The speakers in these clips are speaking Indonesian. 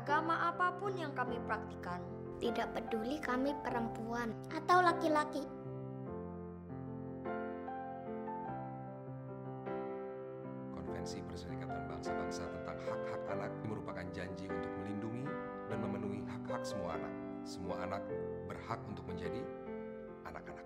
agama apapun yang kami praktikkan. Tidak peduli kami perempuan atau laki-laki. Konvensi Perserikatan Bangsa-Bangsa tentang Hak-Hak Anak merupakan janji untuk melindungi dan memenuhi hak-hak semua anak. Semua anak berhak untuk menjadi anak-anak.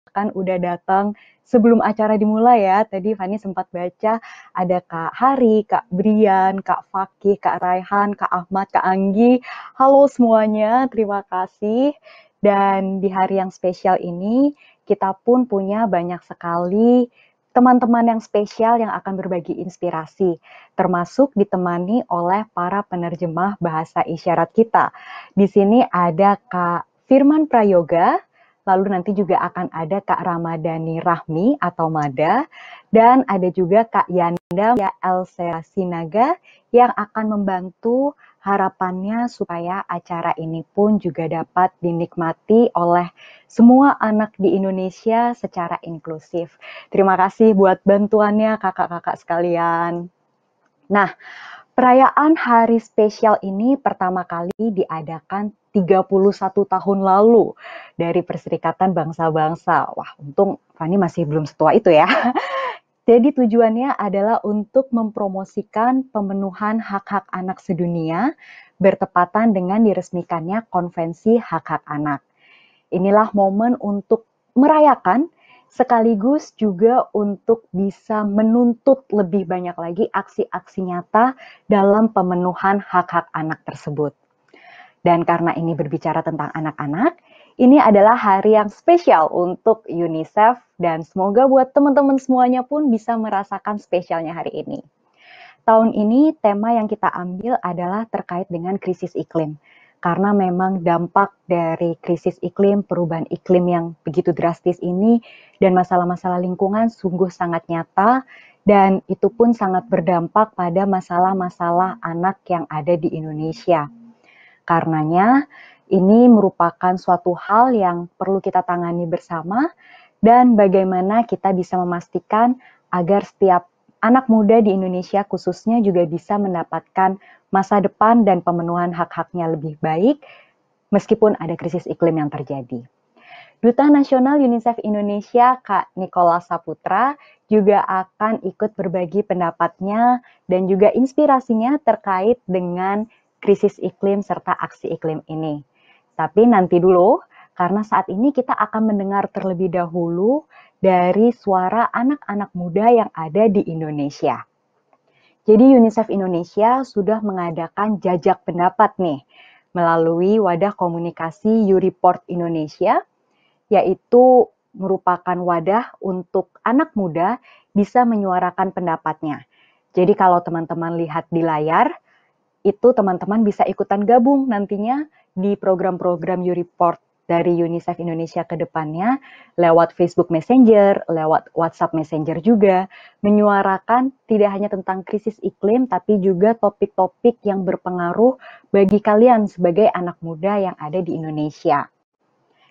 Kan udah datang sebelum acara dimulai ya. Tadi Fani sempat baca ada Kak Hari, Kak Brian, Kak Fakih, Kak Raihan, Kak Ahmad, Kak Anggi. Halo semuanya, terima kasih. Dan di hari yang spesial ini kita pun punya banyak sekali teman-teman yang spesial yang akan berbagi inspirasi, termasuk ditemani oleh para penerjemah bahasa isyarat kita. Di sini ada Kak Firman Prayoga, lalu nanti juga akan ada Kak Ramadhani Rahmi atau Mada, dan ada juga Kak Yanda Elsera Sinaga yang akan membantu harapannya supaya acara ini pun juga dapat dinikmati oleh semua anak di Indonesia secara inklusif. Terima kasih buat bantuannya kakak-kakak sekalian. Nah, perayaan hari spesial ini pertama kali diadakan 31 tahun lalu dari Perserikatan Bangsa-Bangsa. Wah, untung Fani masih belum setua itu ya. Jadi tujuannya adalah untuk mempromosikan pemenuhan hak-hak anak sedunia bertepatan dengan diresmikannya Konvensi Hak-Hak Anak. Inilah momen untuk merayakan sekaligus juga untuk bisa menuntut lebih banyak lagi aksi-aksi nyata dalam pemenuhan hak-hak anak tersebut. Dan karena ini berbicara tentang anak-anak, ini adalah hari yang spesial untuk UNICEF dan semoga buat teman-teman semuanya pun bisa merasakan spesialnya hari ini. Tahun ini tema yang kita ambil adalah terkait dengan krisis iklim. Karena memang dampak dari krisis iklim, perubahan iklim yang begitu drastis ini, dan masalah-masalah lingkungan sungguh sangat nyata, dan itu pun sangat berdampak pada masalah-masalah anak yang ada di Indonesia. Karenanya, ini merupakan suatu hal yang perlu kita tangani bersama, dan bagaimana kita bisa memastikan agar setiap anak muda di Indonesia khususnya juga bisa mendapatkan masa depan dan pemenuhan hak-haknya lebih baik meskipun ada krisis iklim yang terjadi. Duta Nasional UNICEF Indonesia, Kak Nicholas Saputra, juga akan ikut berbagi pendapatnya dan juga inspirasinya terkait dengan krisis iklim serta aksi iklim ini. Tapi nanti dulu, karena saat ini kita akan mendengar terlebih dahulu dari suara anak-anak muda yang ada di Indonesia. Jadi UNICEF Indonesia sudah mengadakan jajak pendapat nih melalui wadah komunikasi YouReport Indonesia, yaitu merupakan wadah untuk anak muda bisa menyuarakan pendapatnya. Jadi kalau teman-teman lihat di layar, itu teman-teman bisa ikutan gabung nantinya di program-program YouReport dari UNICEF Indonesia ke depannya lewat Facebook Messenger, lewat WhatsApp Messenger juga, menyuarakan tidak hanya tentang krisis iklim, tapi juga topik-topik yang berpengaruh bagi kalian sebagai anak muda yang ada di Indonesia.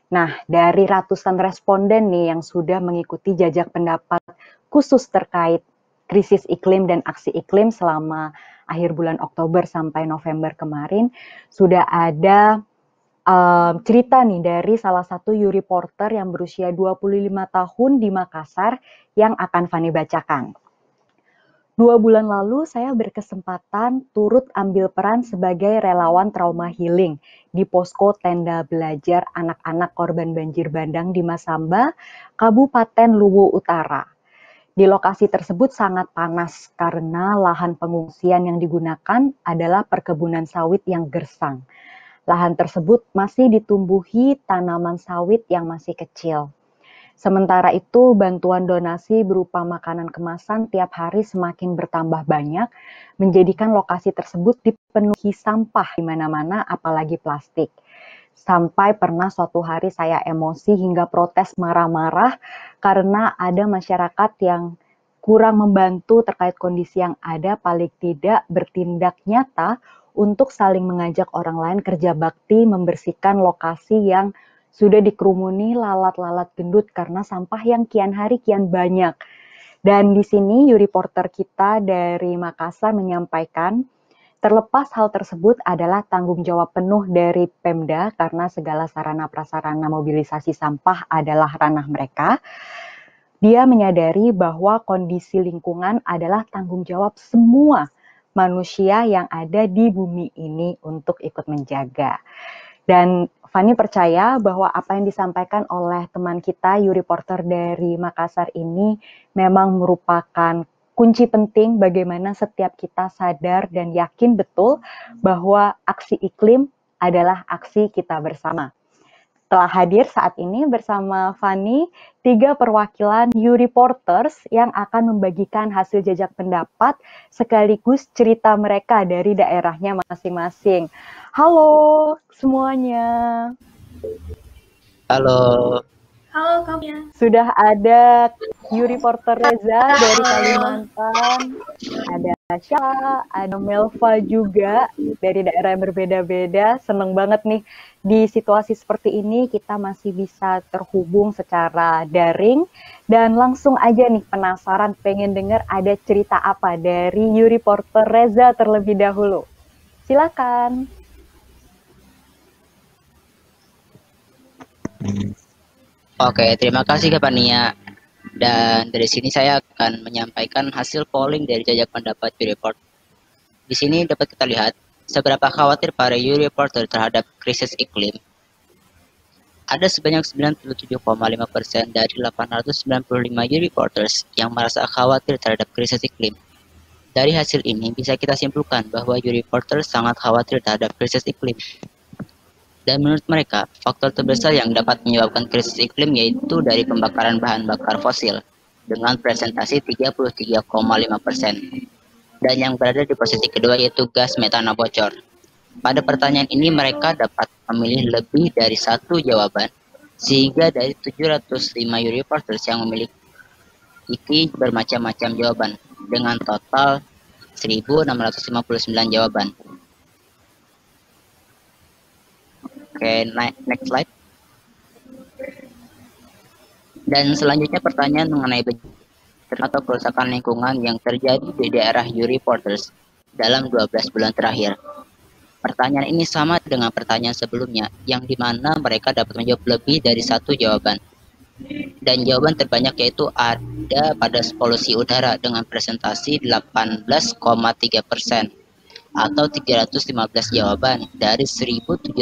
Nah, dari ratusan responden nih yang sudah mengikuti jajak pendapat khusus terkait krisis iklim dan aksi iklim selama akhir bulan Oktober sampai November kemarin, sudah ada cerita nih dari salah satu YouReporter yang berusia 25 tahun di Makassar yang akan Fani bacakan. 2 bulan lalu saya berkesempatan turut ambil peran sebagai relawan trauma healing di posko tenda belajar anak-anak korban banjir bandang di Masamba, Kabupaten Luwu Utara. Di lokasi tersebut sangat panas karena lahan pengungsian yang digunakan adalah perkebunan sawit yang gersang. Lahan tersebut masih ditumbuhi tanaman sawit yang masih kecil. Sementara itu, bantuan donasi berupa makanan kemasan tiap hari semakin bertambah banyak, menjadikan lokasi tersebut dipenuhi sampah di mana-mana, apalagi plastik. Sampai pernah suatu hari saya emosi hingga protes marah-marah karena ada masyarakat yang kurang membantu terkait kondisi yang ada, paling tidak bertindak nyata untuk saling mengajak orang lain kerja bakti membersihkan lokasi yang sudah dikerumuni lalat-lalat gendut karena sampah yang kian hari kian banyak. Dan di sini Reporter kita dari Makassar menyampaikan, terlepas hal tersebut adalah tanggung jawab penuh dari Pemda karena segala sarana prasarana mobilisasi sampah adalah ranah mereka. Dia menyadari bahwa kondisi lingkungan adalah tanggung jawab semua manusia yang ada di bumi ini untuk ikut menjaga. Dan Fani percaya bahwa apa yang disampaikan oleh teman kita, Reporter dari Makassar ini memang merupakan kunci penting bagaimana setiap kita sadar dan yakin betul bahwa aksi iklim adalah aksi kita bersama. Telah hadir saat ini bersama Fani, 3 perwakilan Reporters yang akan membagikan hasil jajak pendapat sekaligus cerita mereka dari daerahnya masing-masing. Halo semuanya. Halo. Halo kamu. Sudah ada Reporter Reza dari Kalimantan, ada Syah, ada Melva juga dari daerah yang berbeda-beda. Seneng banget nih di situasi seperti ini kita masih bisa terhubung secara daring dan langsung aja nih penasaran pengen dengar ada cerita apa dari Reporter Reza terlebih dahulu. Silakan. Oke, terima kasih Kak Pania. Dan dari sini saya akan menyampaikan hasil polling dari jajak pendapat Report. Di sini dapat kita lihat seberapa khawatir para reporter terhadap krisis iklim. Ada sebanyak 97,5% dari 895 reporters yang merasa khawatir terhadap krisis iklim. Dari hasil ini bisa kita simpulkan bahwa reporter sangat khawatir terhadap krisis iklim. Dan menurut mereka, faktor terbesar yang dapat menyebabkan krisis iklim yaitu dari pembakaran bahan bakar fosil dengan presentasi 33,5%. Dan yang berada di posisi kedua yaitu gas metana bocor. Pada pertanyaan ini mereka dapat memilih lebih dari satu jawaban, sehingga dari 705 reporters yang memiliki bermacam-macam jawaban dengan total 1.659 jawaban. Oke, next slide. Dan selanjutnya pertanyaan mengenai bencana atau kerusakan lingkungan yang terjadi di daerah Reporters dalam 12 bulan terakhir. Pertanyaan ini sama dengan pertanyaan sebelumnya, yang dimana mereka dapat menjawab lebih dari satu jawaban. Dan jawaban terbanyak yaitu ada pada polusi udara dengan presentasi 18,3%. Atau 315 jawaban dari 1.719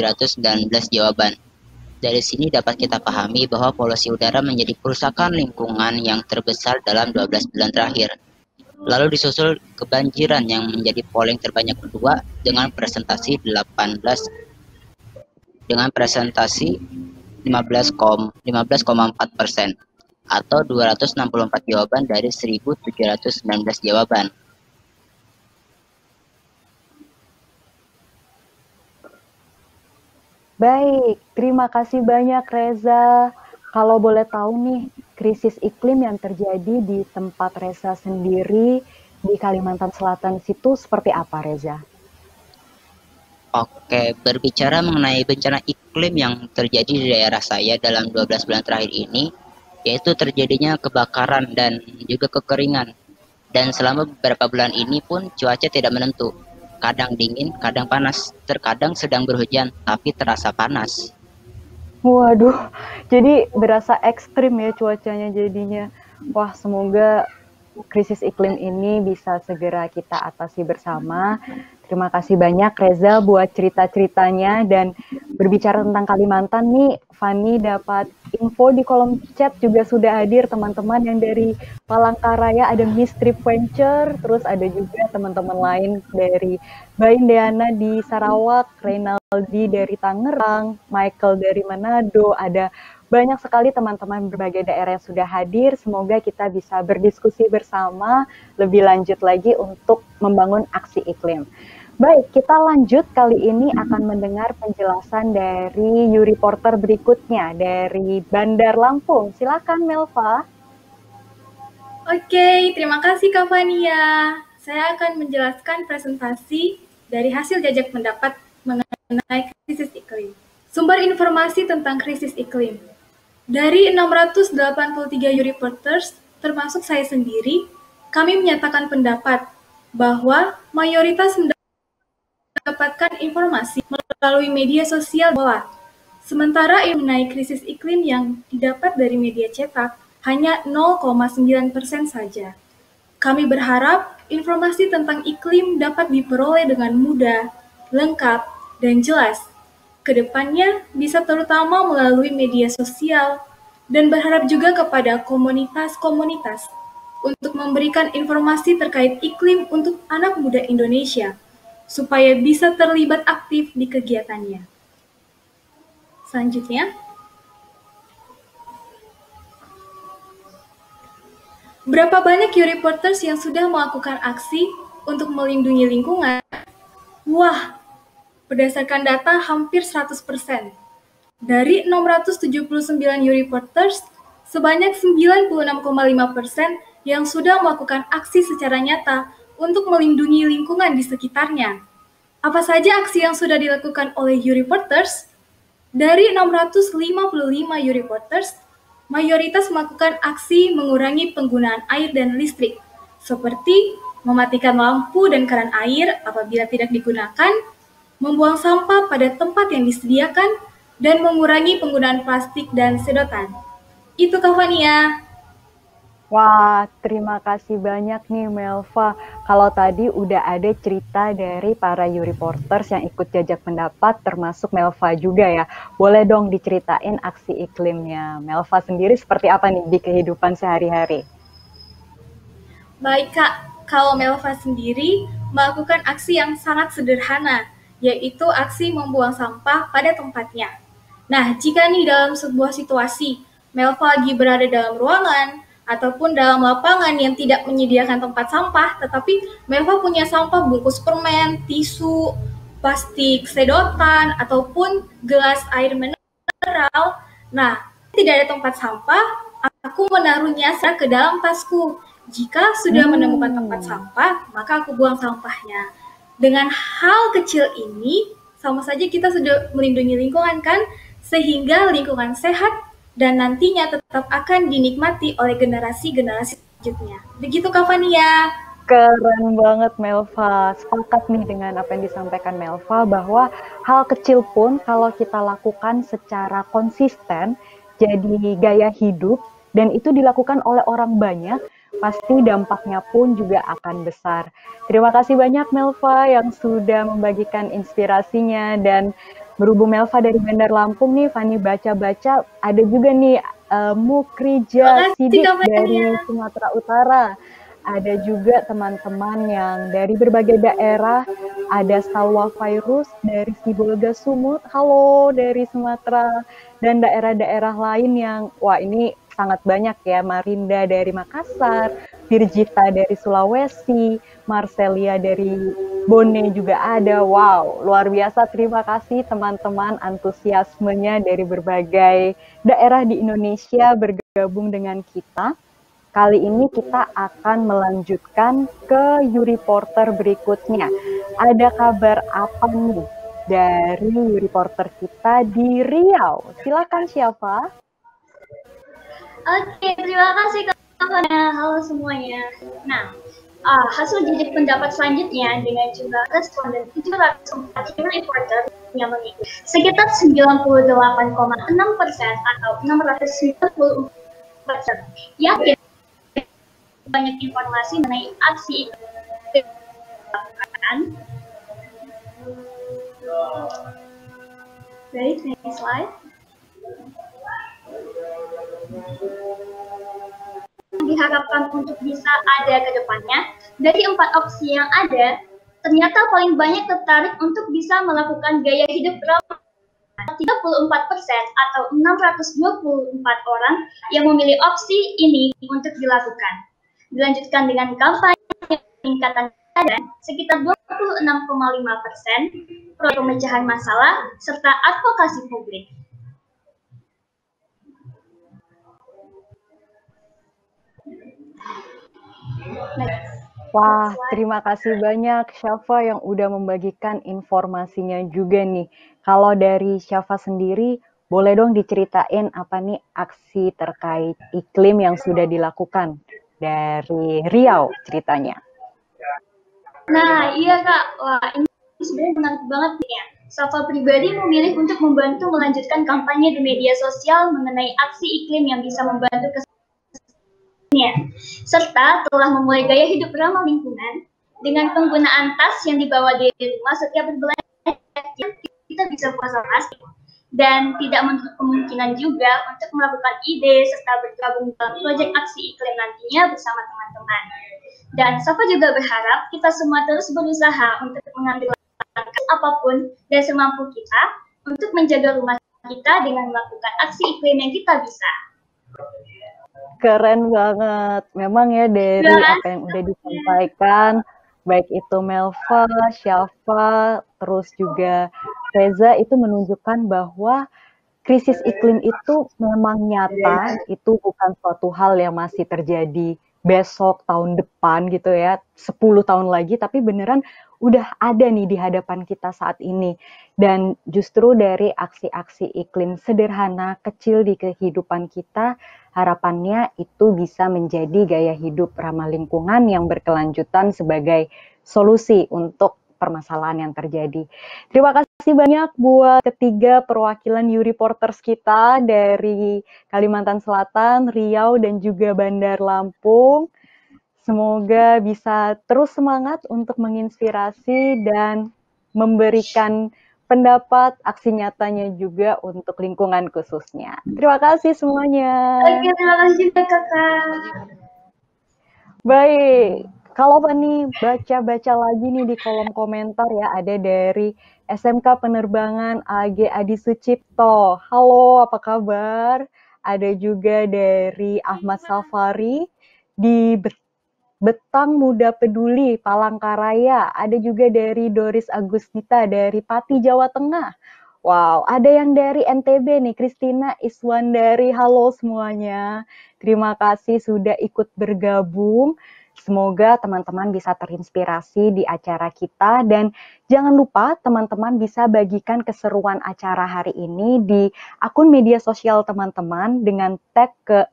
jawaban. Dari sini dapat kita pahami bahwa polusi udara menjadi kerusakan lingkungan yang terbesar dalam 12 bulan terakhir. Lalu disusul kebanjiran yang menjadi polling terbanyak kedua dengan presentasi 15,4% atau 264 jawaban dari 1.719 jawaban. Baik, terima kasih banyak Reza. Kalau boleh tahu nih, krisis iklim yang terjadi di tempat Reza sendiri di Kalimantan Selatan situ seperti apa Reza? Oke, berbicara mengenai bencana iklim yang terjadi di daerah saya dalam 12 bulan terakhir ini, yaitu terjadinya kebakaran dan juga kekeringan. Dan selama beberapa bulan ini pun cuaca tidak menentu. Kadang dingin, kadang panas, terkadang sedang berhujan, tapi terasa panas. Waduh, jadi berasa ekstrim ya cuacanya jadinya. Wah, semoga krisis iklim ini bisa segera kita atasi bersama. Terima kasih banyak Reza buat cerita-ceritanya, dan berbicara tentang Kalimantan nih, Fani dapat info di kolom chat juga sudah hadir teman-teman yang dari Palangkaraya, ada Miss Trip Venture, terus ada juga teman-teman lain dari Bain Deana di Sarawak, Reynaldi dari Tangerang, Michael dari Manado, ada banyak sekali teman-teman berbagai daerah yang sudah hadir. Semoga kita bisa berdiskusi bersama lebih lanjut lagi untuk membangun aksi iklim. Baik, kita lanjut kali ini akan mendengar penjelasan dari Reporter berikutnya dari Bandar Lampung. Silakan Melva. Oke, terima kasih Kak Fania. Saya akan menjelaskan presentasi dari hasil jajak pendapat mengenai krisis iklim. Sumber informasi tentang krisis iklim. Dari 683 Euroreporters, termasuk saya sendiri, kami menyatakan pendapat bahwa mayoritas mendapatkan informasi melalui media sosial bola. Sementara mengenai krisis iklim yang didapat dari media cetak hanya 0,9% saja. Kami berharap informasi tentang iklim dapat diperoleh dengan mudah, lengkap, dan jelas. Kedepannya bisa terutama melalui media sosial dan berharap juga kepada komunitas-komunitas untuk memberikan informasi terkait iklim untuk anak muda Indonesia supaya bisa terlibat aktif di kegiatannya. Selanjutnya, berapa banyak Euroreporters yang sudah melakukan aksi untuk melindungi lingkungan? Wah, berdasarkan data hampir 100%. Dari 679 Euroreporters, sebanyak 96,5% yang sudah melakukan aksi secara nyata untuk melindungi lingkungan di sekitarnya. Apa saja aksi yang sudah dilakukan oleh Euroreporters? Dari 655 Euroreporters, mayoritas melakukan aksi mengurangi penggunaan air dan listrik, seperti mematikan lampu dan keran air apabila tidak digunakan, membuang sampah pada tempat yang disediakan, dan mengurangi penggunaan plastik dan sedotan. Itu Kak Fania. Wah, terima kasih banyak nih Melva. Kalau tadi udah ada cerita dari para Euroreporters yang ikut jajak pendapat, termasuk Melva juga ya. Boleh dong diceritain aksi iklimnya. Melva sendiri seperti apa nih di kehidupan sehari-hari? Baik Kak, kalau Melva sendiri melakukan aksi yang sangat sederhana, yaitu aksi membuang sampah pada tempatnya. Nah, jika nih dalam sebuah situasi, Melva lagi berada dalam ruangan, ataupun dalam lapangan yang tidak menyediakan tempat sampah, tetapi Melva punya sampah bungkus permen, tisu, plastik sedotan, ataupun gelas air mineral. Nah, tidak ada tempat sampah, aku menaruhnya ke dalam tasku. Jika sudah menemukan tempat sampah, maka aku buang sampahnya. Dengan hal kecil ini, sama saja kita sudah melindungi lingkungan kan, sehingga lingkungan sehat dan nantinya tetap akan dinikmati oleh generasi-generasi selanjutnya. Begitu Kak Fania. Keren banget Melva, sepakat nih dengan apa yang disampaikan Melva bahwa hal kecil pun kalau kita lakukan secara konsisten jadi gaya hidup dan itu dilakukan oleh orang banyak, pasti dampaknya pun juga akan besar. Terima kasih banyak Melva yang sudah membagikan inspirasinya dan berhubung Melva dari Bandar Lampung nih, Fani baca-baca ada juga nih Mukrija Sidik dari Sumatera Utara. Ada juga teman-teman yang dari berbagai daerah, ada Salwa Fairuz dari Sibolga Sumut, halo dari Sumatera, dan daerah-daerah lain yang, wah ini sangat banyak ya, Marinda dari Makassar, Virgita dari Sulawesi, Marcelia dari Bone juga ada, wow luar biasa, terima kasih teman-teman antusiasmenya dari berbagai daerah di Indonesia bergabung dengan kita. Kali ini kita akan melanjutkan ke Euroreporter berikutnya. Ada kabar apa nih dari Euroreporter kita di Riau? Silakan siapa? Oke, terima kasih Kak Fana. Halo semuanya. Nah, hasil jajak pendapat selanjutnya dengan jumlah responden 704 Euroreporter yang mengikuti sekitar 98,6% atau 694% yakin banyak informasi mengenai aksi dilakukan. Baik, next slide. Diharapkan untuk bisa ada ke depannya, dari 4 opsi yang ada, ternyata paling banyak tertarik untuk bisa melakukan gaya hidup ramah 34% atau 624 orang yang memilih opsi ini untuk dilakukan. Dilanjutkan dengan kampanye peningkatan kesadaran sekitar 26,5%, proyek pemecahan masalah, serta advokasi publik. Wah, terima kasih banyak Syafa yang udah membagikan informasinya juga nih. Kalau dari Syafa sendiri, boleh dong diceritain apa nih aksi terkait iklim yang sudah dilakukan dari Riau ceritanya. Nah, iya Kak. Wah, ini sebenarnya menarik banget nih ya. Safa pribadi memilih untuk membantu melanjutkan kampanye di media sosial mengenai aksi iklim yang bisa membantu kesehatan, serta telah memulai gaya hidup ramah lingkungan dengan penggunaan tas yang dibawa dari rumah setiap berbelanja. Kita bisa puasa plastik dan tidak menutup kemungkinan juga untuk melakukan ide serta bergabung dalam proyek aksi iklim nantinya bersama teman-teman. Dan Safa juga berharap kita semua terus berusaha untuk mengambil langkah apapun dan semampu kita untuk menjaga rumah kita dengan melakukan aksi iklim yang kita bisa. Keren banget. Memang ya dari apa yang udah disampaikan, baik itu Melva, Syafa, terus juga Reza, itu menunjukkan bahwa krisis iklim itu memang nyata, itu bukan suatu hal yang masih terjadi besok, tahun depan gitu ya, 10 tahun lagi, tapi beneran udah ada nih di hadapan kita saat ini. Dan justru dari aksi-aksi iklim sederhana, kecil di kehidupan kita, harapannya itu bisa menjadi gaya hidup ramah lingkungan yang berkelanjutan sebagai solusi untuk permasalahan yang terjadi. Terima kasih banyak buat ketiga perwakilan U-Reporters kita dari Kalimantan Selatan, Riau, dan juga Bandar Lampung. Semoga bisa terus semangat untuk menginspirasi dan memberikan pendapat aksi nyatanya juga untuk lingkungan khususnya. Terima kasih semuanya. Oke, terima kasih juga Kakak. Baik. Kalau Fani baca-baca lagi nih di kolom komentar ya, ada dari SMK Penerbangan AG Adi Sucipto. Halo, apa kabar? Ada juga dari Ahmad Safari di Betang Muda Peduli, Palangkaraya. Ada juga dari Doris Agustita dari Pati, Jawa Tengah. Wow, ada yang dari NTB nih, Kristina Iswandari. Halo semuanya. Terima kasih sudah ikut bergabung. Semoga teman-teman bisa terinspirasi di acara kita, dan jangan lupa teman-teman bisa bagikan keseruan acara hari ini di akun media sosial teman-teman dengan tag ke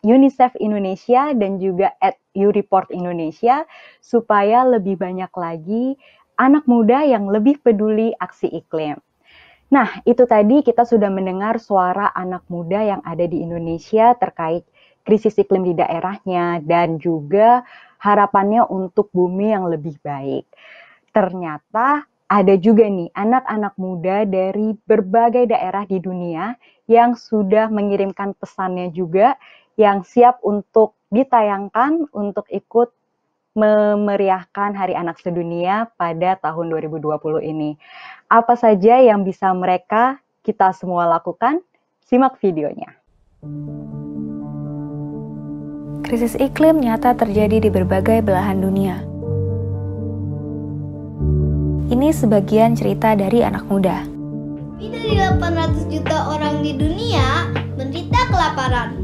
@UNICEF Indonesia dan juga @U-Report Indonesia supaya lebih banyak lagi anak muda yang lebih peduli aksi iklim. Nah, itu tadi kita sudah mendengar suara anak muda yang ada di Indonesia terkait krisis iklim di daerahnya, dan juga harapannya untuk bumi yang lebih baik. Ternyata ada juga nih anak-anak muda dari berbagai daerah di dunia yang sudah mengirimkan pesannya juga, yang siap untuk ditayangkan untuk ikut memeriahkan Hari Anak Sedunia pada tahun 2020 ini. Apa saja yang bisa kita semua lakukan? Simak videonya. Krisis iklim nyata terjadi di berbagai belahan dunia. Ini sebagian cerita dari anak muda. Lebih dari 800 juta orang di dunia menderita kelaparan.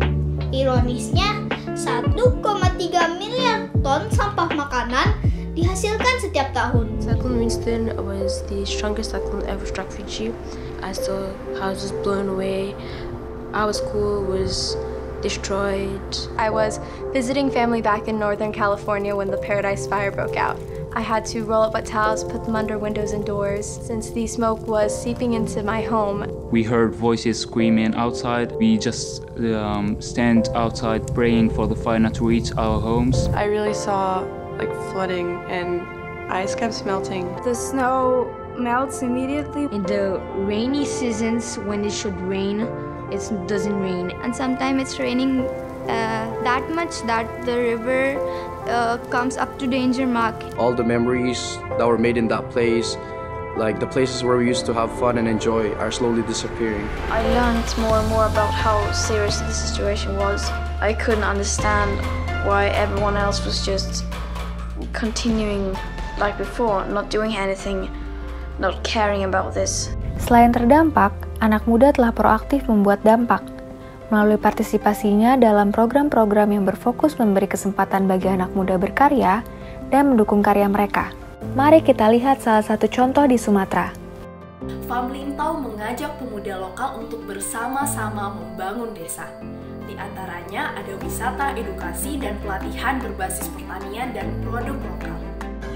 Ironisnya, 1,3 miliar ton sampah makanan dihasilkan setiap tahun. Cyclone Winston was the strongest cyclone ever struck Fiji. I saw houses blown away. Our school was destroyed. I was visiting family back in Northern California when the Paradise Fire broke out. I had to roll up wet towels, put them under windows and doors, since the smoke was seeping into my home. We heard voices screaming outside. We just stand outside praying for the fire not to reach our homes. I really saw flooding and ice caps melting. The snow melts immediately. In the rainy seasons when it should rain, it doesn't rain, and sometimes it's raining that much that the river comes up to danger mark. All the memories that were made in that place, like the places where we used to have fun and enjoy, are slowly disappearing. I learned more and more about how serious the situation was. I couldn't understand why everyone else was just continuing like before, not doing anything, not caring about this. Selain terdampak, anak muda telah proaktif membuat dampak. Melalui partisipasinya dalam program-program yang berfokus memberi kesempatan bagi anak muda berkarya dan mendukung karya mereka. Mari kita lihat salah satu contoh di Sumatera. Famlintau mengajak pemuda lokal untuk bersama-sama membangun desa. Di antaranya ada wisata, edukasi, dan pelatihan berbasis pertanian dan produk lokal.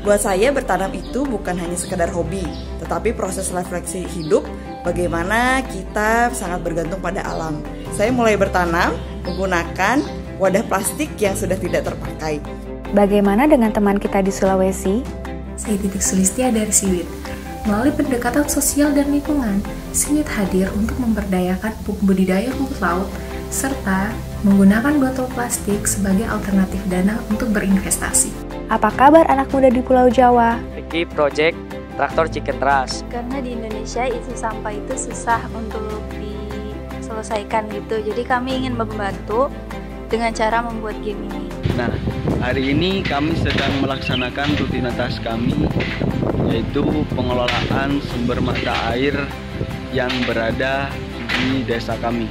Buat saya bertanam itu bukan hanya sekedar hobi, tetapi proses refleksi hidup bagaimana kita sangat bergantung pada alam. Saya mulai bertanam menggunakan wadah plastik yang sudah tidak terpakai. Bagaimana dengan teman kita di Sulawesi? Saya Titik Sulistia dari Siwit. Melalui pendekatan sosial dan lingkungan, Siwit hadir untuk memberdayakan budidaya rumput laut serta menggunakan botol plastik sebagai alternatif dana untuk berinvestasi. Apa kabar anak muda di Pulau Jawa? Bikin project traktor chicken trust. Karena di Indonesia isi sampah itu susah untuk diselesaikan gitu. Jadi kami ingin membantu dengan cara membuat game ini. Nah, hari ini kami sedang melaksanakan rutinitas kami, yaitu pengelolaan sumber mata air yang berada di desa kami.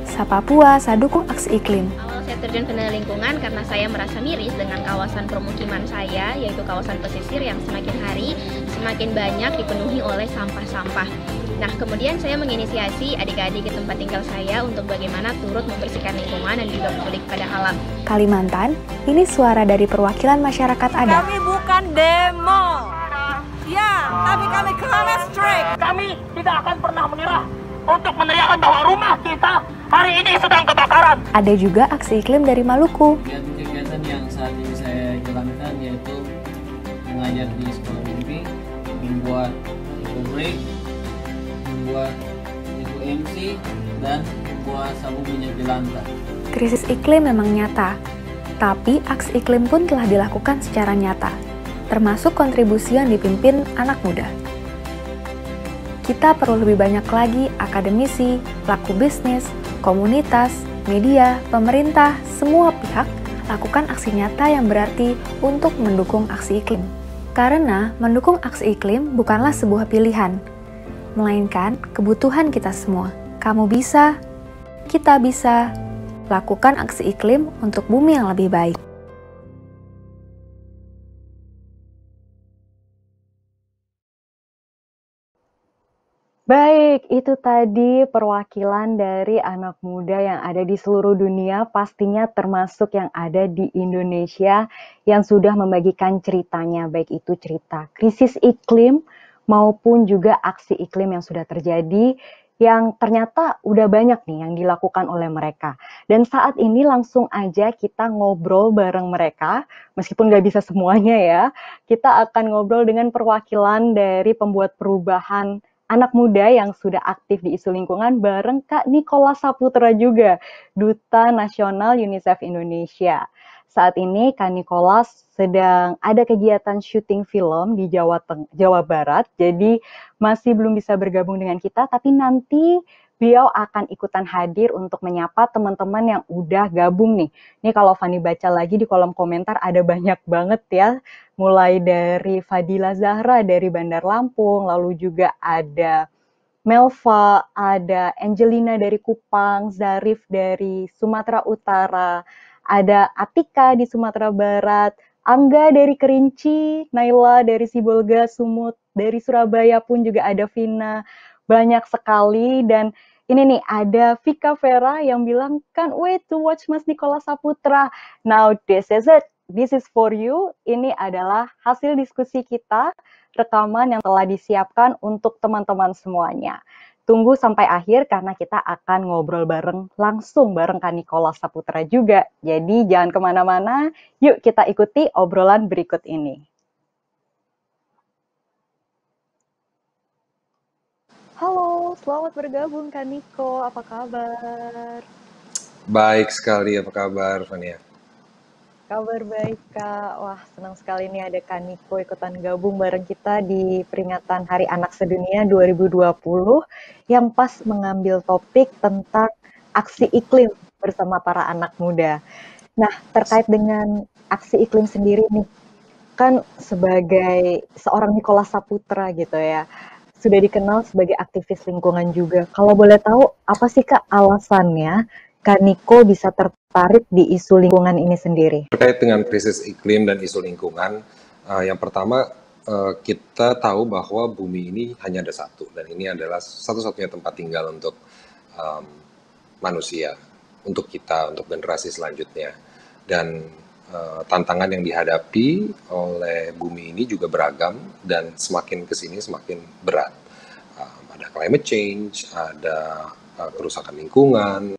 Sapapua, Sadukung Aksi Iklim. Awal saya terjun ke lingkungan karena saya merasa miris dengan kawasan permukiman saya, yaitu kawasan pesisir yang semakin hari semakin banyak dipenuhi oleh sampah-sampah. Nah, kemudian saya menginisiasi adik-adik di tempat tinggal saya untuk bagaimana turut membersihkan lingkungan dan juga peduli pada alam. Kalimantan, ini suara dari perwakilan masyarakat adat. Kami bukan demo, ya, tapi kami climate strike. Kami tidak akan pernah menyerah untuk meneriakkan bahwa rumah kita hari ini sedang kebakaran. Ada juga aksi iklim dari Maluku. Kegiatan yang saat ini saya jalankan yaitu mengajar di sekolah mimpi, membuat break, membuat MC, dan membuat sabun minyak jelantah. Krisis iklim memang nyata, tapi aksi iklim pun telah dilakukan secara nyata, termasuk kontribusi yang dipimpin anak muda. Kita perlu lebih banyak lagi akademisi, pelaku bisnis, komunitas, media, pemerintah, semua pihak lakukan aksi nyata yang berarti untuk mendukung aksi iklim. Karena mendukung aksi iklim bukanlah sebuah pilihan, melainkan kebutuhan kita semua. Kamu bisa, kita bisa, lakukan aksi iklim untuk bumi yang lebih baik. Baik, itu tadi perwakilan dari anak muda yang ada di seluruh dunia, pastinya termasuk yang ada di Indonesia yang sudah membagikan ceritanya, baik itu cerita krisis iklim maupun juga aksi iklim yang sudah terjadi, yang ternyata udah banyak nih yang dilakukan oleh mereka. Dan saat ini langsung aja kita ngobrol bareng mereka, meskipun gak bisa semuanya ya, kita akan ngobrol dengan perwakilan dari pembuat perubahan anak muda yang sudah aktif di isu lingkungan bareng Kak Nicholas Saputra juga, Duta Nasional UNICEF Indonesia. Saat ini Kak Nicholas sedang ada kegiatan syuting film di Jawa Barat, jadi masih belum bisa bergabung dengan kita, tapi nanti beliau akan ikutan hadir untuk menyapa teman-teman yang udah gabung nih. Nih kalau Fani baca lagi di kolom komentar ada banyak banget ya, mulai dari Fadila Zahra dari Bandar Lampung, lalu juga ada Melva, ada Angelina dari Kupang, Zarif dari Sumatera Utara, ada Atika di Sumatera Barat, Angga dari Kerinci, Naila dari Sibolga, Sumut, dari Surabaya pun juga ada Vina, banyak sekali. Dan ini nih ada Vika Vera yang bilang, can't wait to watch Mas Nicholas Saputra. Now this is it. This is for you. Ini adalah hasil diskusi kita, rekaman yang telah disiapkan untuk teman-teman semuanya. Tunggu sampai akhir karena kita akan ngobrol bareng langsung bareng Kak Nicholas Saputra juga. Jadi jangan kemana-mana, yuk kita ikuti obrolan berikut ini. Halo, selamat bergabung Kak Niko, apa kabar? Baik sekali, apa kabar Fania? Kabar baik Kak, wah senang sekali nih ada Kak Niko ikutan gabung bareng kita di peringatan Hari Anak Sedunia 2020 yang pas mengambil topik tentang aksi iklim bersama para anak muda. Nah, terkait dengan aksi iklim sendiri nih, kan sebagai seorang Nicholas Saputra gitu ya, sudah dikenal sebagai aktivis lingkungan juga. Kalau boleh tahu, apa sih Kak alasannya Kak Niko bisa tertarik di isu lingkungan ini sendiri? Terkait dengan krisis iklim dan isu lingkungan, yang pertama kita tahu bahwa bumi ini hanya ada satu, dan ini adalah satu-satunya tempat tinggal untuk manusia, untuk kita, untuk generasi selanjutnya. Dan tantangan yang dihadapi oleh bumi ini juga beragam dan semakin kesini semakin berat. Ada climate change, ada kerusakan lingkungan,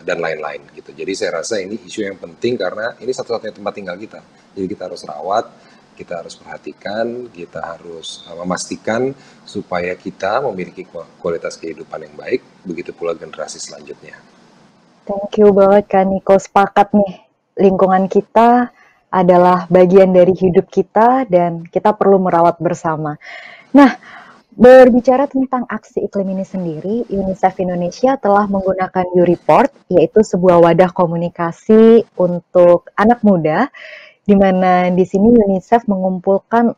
dan lain-lain gitu. Jadi saya rasa ini isu yang penting karena ini satu-satunya tempat tinggal kita. Jadi kita harus rawat, kita harus perhatikan, kita harus memastikan supaya kita memiliki kualitas kehidupan yang baik, begitu pula generasi selanjutnya. Thank you banget Kak Niko, sepakat nih. Lingkungan kita adalah bagian dari hidup kita dan kita perlu merawat bersama. Nah, berbicara tentang aksi iklim ini sendiri, UNICEF Indonesia telah menggunakan YouReport, yaitu sebuah wadah komunikasi untuk anak muda, di mana di sini UNICEF mengumpulkan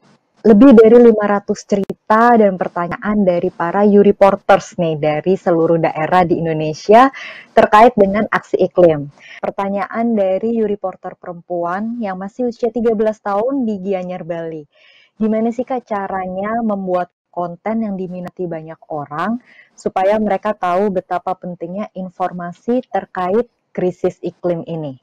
lebih dari 500 cerita dan pertanyaan dari para YouReporters nih dari seluruh daerah di Indonesia terkait dengan aksi iklim. Pertanyaan dari YouReporter perempuan yang masih usia 13 tahun di Gianyar, Bali. Gimana sih Kak caranya membuat konten yang diminati banyak orang supaya mereka tahu betapa pentingnya informasi terkait krisis iklim ini?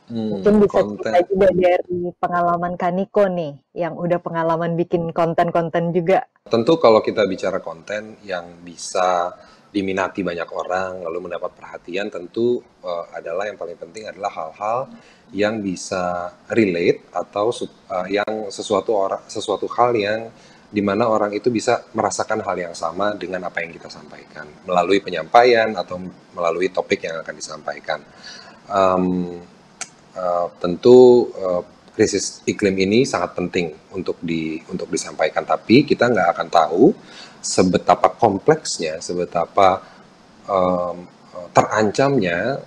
Mungkin bisa cerita juga dari pengalaman Kak Niko nih, yang udah pengalaman bikin konten-konten juga. Tentu kalau kita bicara konten yang bisa diminati banyak orang, lalu mendapat perhatian, tentu adalah yang paling penting adalah hal-hal yang bisa relate atau yang sesuatu hal yang dimana orang itu bisa merasakan hal yang sama dengan apa yang kita sampaikan melalui penyampaian atau melalui topik yang akan disampaikan. Tentu krisis iklim ini sangat penting untuk disampaikan, tapi kita nggak akan tahu sebetapa kompleksnya, sebetapa terancamnya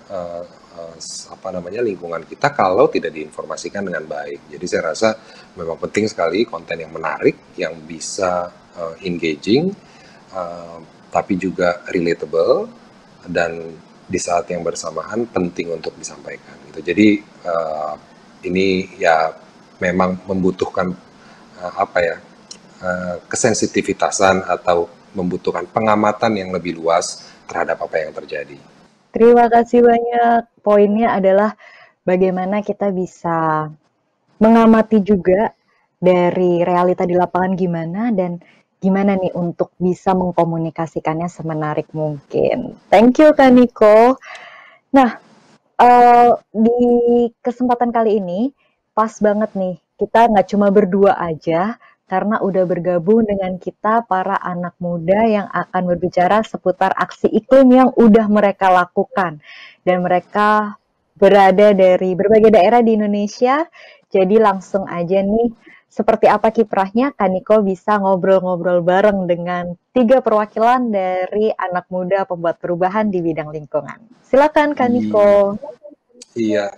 lingkungan kita kalau tidak diinformasikan dengan baik. Jadi saya rasa memang penting sekali konten yang menarik, yang bisa engaging, tapi juga relatable, dan di saat yang bersamaan penting untuk disampaikan. Gitu. Jadi ini ya memang membutuhkan kesensitivitasan atau membutuhkan pengamatan yang lebih luas terhadap apa yang terjadi. Terima kasih banyak. Poinnya adalah bagaimana kita bisa mengamati juga dari realita di lapangan gimana, dan gimana nih untuk bisa mengkomunikasikannya semenarik mungkin. Thank you Kak Niko. Nah, di kesempatan kali ini pas banget nih, kita nggak cuma berdua aja, karena udah bergabung dengan kita para anak muda yang akan berbicara seputar aksi iklim yang udah mereka lakukan. Dan mereka berada dari berbagai daerah di Indonesia, jadi langsung aja nih, seperti apa kiprahnya, Kak Niko bisa ngobrol-ngobrol bareng dengan 3 perwakilan dari anak muda pembuat perubahan di bidang lingkungan. Silakan Kak Niko. Iya,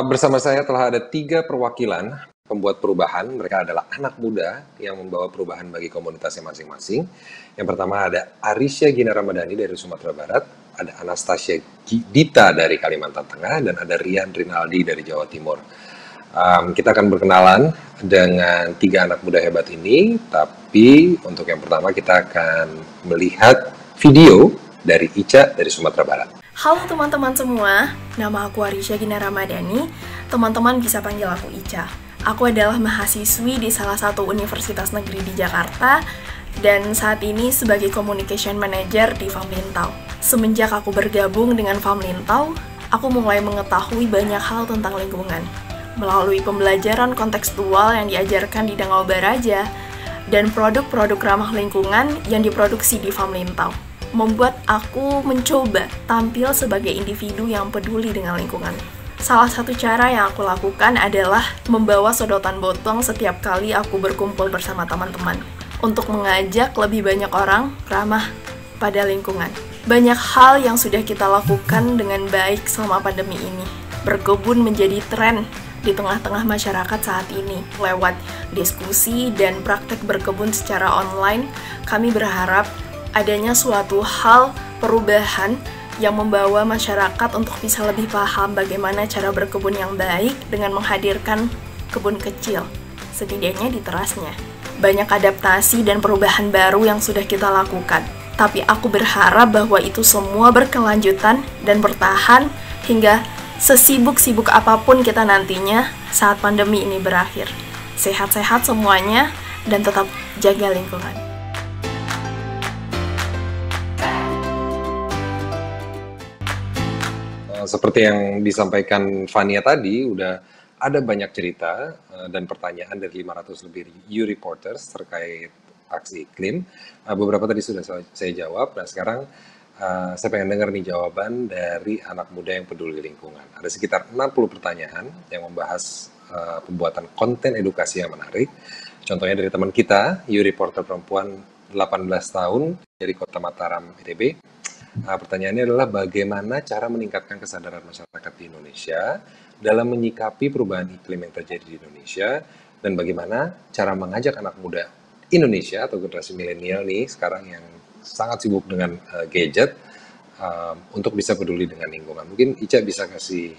bersama saya telah ada 3 perwakilan pembuat perubahan. Mereka adalah anak muda yang membawa perubahan bagi komunitasnya masing-masing. Yang pertama ada Arisya Gina Ramadhani dari Sumatera Barat, ada Anastasia Dita dari Kalimantan Tengah, dan ada Rian Rinaldi dari Jawa Timur. Kita akan berkenalan dengan 3 anak muda hebat ini, tapi untuk yang pertama kita akan melihat video dari Ica dari Sumatera Barat. Halo teman-teman semua, nama aku Arisya Gina Ramadhani, teman-teman bisa panggil aku Ica. Aku adalah mahasiswi di salah satu universitas negeri di Jakarta, dan saat ini sebagai Communication Manager di Famlintau. Semenjak aku bergabung dengan Famlintau, aku mulai mengetahui banyak hal tentang lingkungan. Melalui pembelajaran kontekstual yang diajarkan di Dangau Baraja, dan produk-produk ramah lingkungan yang diproduksi di Famlintau, membuat aku mencoba tampil sebagai individu yang peduli dengan lingkungan. Salah satu cara yang aku lakukan adalah membawa sedotan botol setiap kali aku berkumpul bersama teman-teman untuk mengajak lebih banyak orang ramah pada lingkungan. Banyak hal yang sudah kita lakukan dengan baik selama pandemi ini. Berkebun menjadi tren di tengah-tengah masyarakat saat ini. Lewat diskusi dan praktek berkebun secara online, kami berharap adanya suatu hal perubahan yang membawa masyarakat untuk bisa lebih paham bagaimana cara berkebun yang baik dengan menghadirkan kebun kecil, setidaknya di terasnya. Banyak adaptasi dan perubahan baru yang sudah kita lakukan, tapi aku berharap bahwa itu semua berkelanjutan dan bertahan hingga sesibuk-sibuk apapun kita nantinya saat pandemi ini berakhir. Sehat-sehat semuanya dan tetap jaga lingkungan. Seperti yang disampaikan Fania tadi, udah ada banyak cerita dan pertanyaan dari 500 lebih U-Reporters terkait aksi iklim. Beberapa tadi sudah saya jawab, dan sekarang saya pengen dengar nih jawaban dari anak muda yang peduli lingkungan. Ada sekitar 60 pertanyaan yang membahas pembuatan konten edukasi yang menarik. Contohnya dari teman kita, U-Reporter perempuan 18 tahun dari Kota Mataram, ITB. Pertanyaannya adalah bagaimana cara meningkatkan kesadaran masyarakat di Indonesia dalam menyikapi perubahan iklim yang terjadi di Indonesia, dan bagaimana cara mengajak anak muda Indonesia atau generasi milenial nih sekarang yang sangat sibuk dengan gadget untuk bisa peduli dengan lingkungan. Mungkin Ica bisa kasih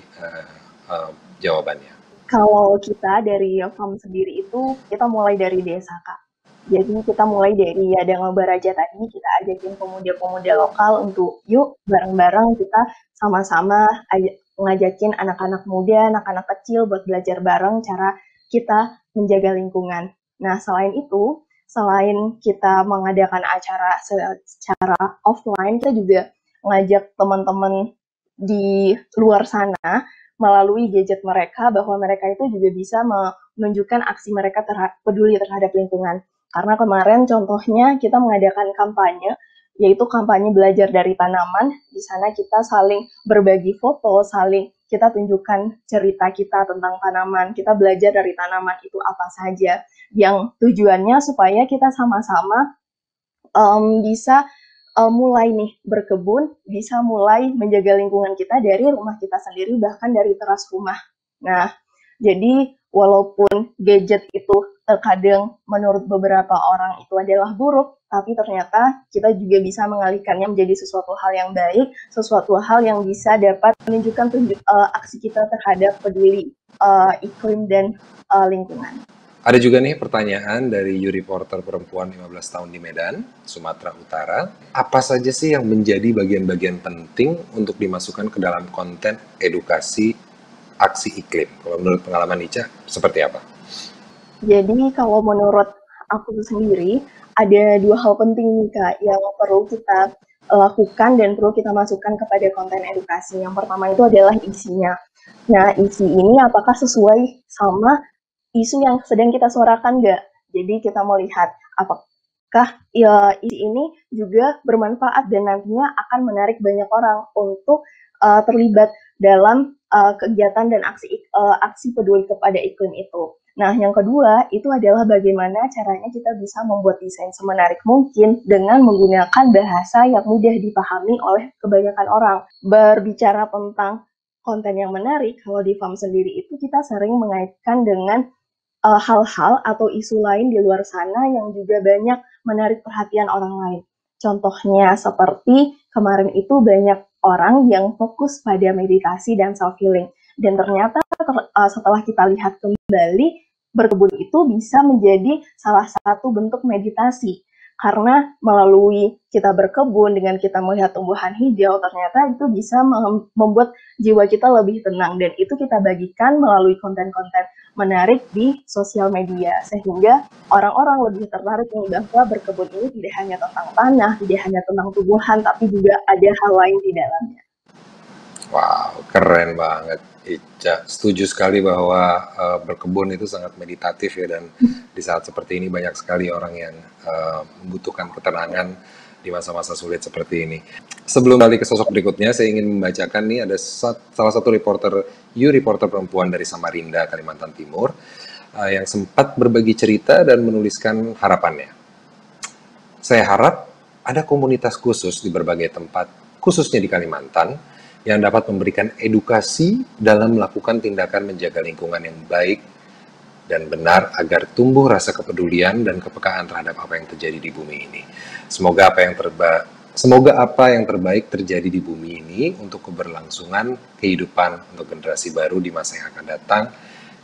jawabannya. Kalau kita dari FAM sendiri itu kita mulai dari desa, Kak. Jadi kita mulai dari Danau Baraja tadi, kita ajakin pemuda-pemuda lokal untuk yuk bareng-bareng kita sama-sama ngajakin anak-anak muda, anak-anak kecil buat belajar bareng cara kita menjaga lingkungan. Nah, selain itu, selain kita mengadakan acara secara offline, kita juga ngajak teman-teman di luar sana melalui gadget mereka bahwa mereka itu juga bisa menunjukkan aksi mereka peduli terhadap lingkungan. Karena kemarin contohnya kita mengadakan kampanye, yaitu kampanye belajar dari tanaman. Di sana kita saling berbagi foto, saling kita tunjukkan cerita kita tentang tanaman. Kita belajar dari tanaman itu apa saja. Yang tujuannya supaya kita sama-sama bisa mulai nih berkebun, bisa mulai menjaga lingkungan kita dari rumah kita sendiri, bahkan dari teras rumah. Nah, jadi walaupun gadget itu terkadang menurut beberapa orang itu adalah buruk, tapi ternyata kita juga bisa mengalihkannya menjadi sesuatu hal yang baik, sesuatu hal yang bisa dapat menunjukkan aksi kita terhadap peduli iklim dan lingkungan. Ada juga nih pertanyaan dari U-Reporter perempuan 15 tahun di Medan, Sumatera Utara. Apa saja sih yang menjadi bagian-bagian penting untuk dimasukkan ke dalam konten edukasi aksi iklim? Kalau menurut pengalaman Ica, seperti apa? Jadi kalau menurut aku sendiri, ada dua hal penting nih Kak, yang perlu kita lakukan dan perlu kita masukkan kepada konten edukasi. Yang pertama itu adalah isinya. Nah, isi ini apakah sesuai sama isu yang sedang kita suarakan nggak? Jadi kita mau lihat apakah isi ini juga bermanfaat dan nantinya akan menarik banyak orang untuk terlibat dalam kegiatan dan aksi peduli kepada iklim itu. Nah, yang kedua itu adalah bagaimana caranya kita bisa membuat desain semenarik mungkin dengan menggunakan bahasa yang mudah dipahami oleh kebanyakan orang. Berbicara tentang konten yang menarik, kalau di FAM sendiri itu kita sering mengaitkan dengan hal-hal atau isu lain di luar sana yang juga banyak menarik perhatian orang lain. Contohnya seperti kemarin itu banyak orang yang fokus pada meditasi dan self-healing. Dan ternyata setelah kita lihat kembali, berkebun itu bisa menjadi salah satu bentuk meditasi. Karena melalui kita berkebun dengan kita melihat tumbuhan hijau, ternyata itu bisa membuat jiwa kita lebih tenang. Dan itu kita bagikan melalui konten-konten menarik di sosial media. Sehingga orang-orang lebih tertarik bahwa berkebun ini tidak hanya tentang tanah, tidak hanya tentang tumbuhan, tapi juga ada hal lain di dalamnya. Wow, keren banget Ica. Setuju sekali bahwa berkebun itu sangat meditatif ya, dan di saat seperti ini banyak sekali orang yang membutuhkan ketenangan di masa-masa sulit seperti ini. Sebelum balik ke sosok berikutnya, saya ingin membacakan nih ada salah satu U-Reporter perempuan dari Samarinda, Kalimantan Timur, yang sempat berbagi cerita dan menuliskan harapannya. Saya harap ada komunitas khusus di berbagai tempat, khususnya di Kalimantan, yang dapat memberikan edukasi dalam melakukan tindakan menjaga lingkungan yang baik dan benar agar tumbuh rasa kepedulian dan kepekaan terhadap apa yang terjadi di bumi ini. Semoga apa yang Semoga apa yang terbaik terjadi di bumi ini untuk keberlangsungan kehidupan untuk generasi baru di masa yang akan datang.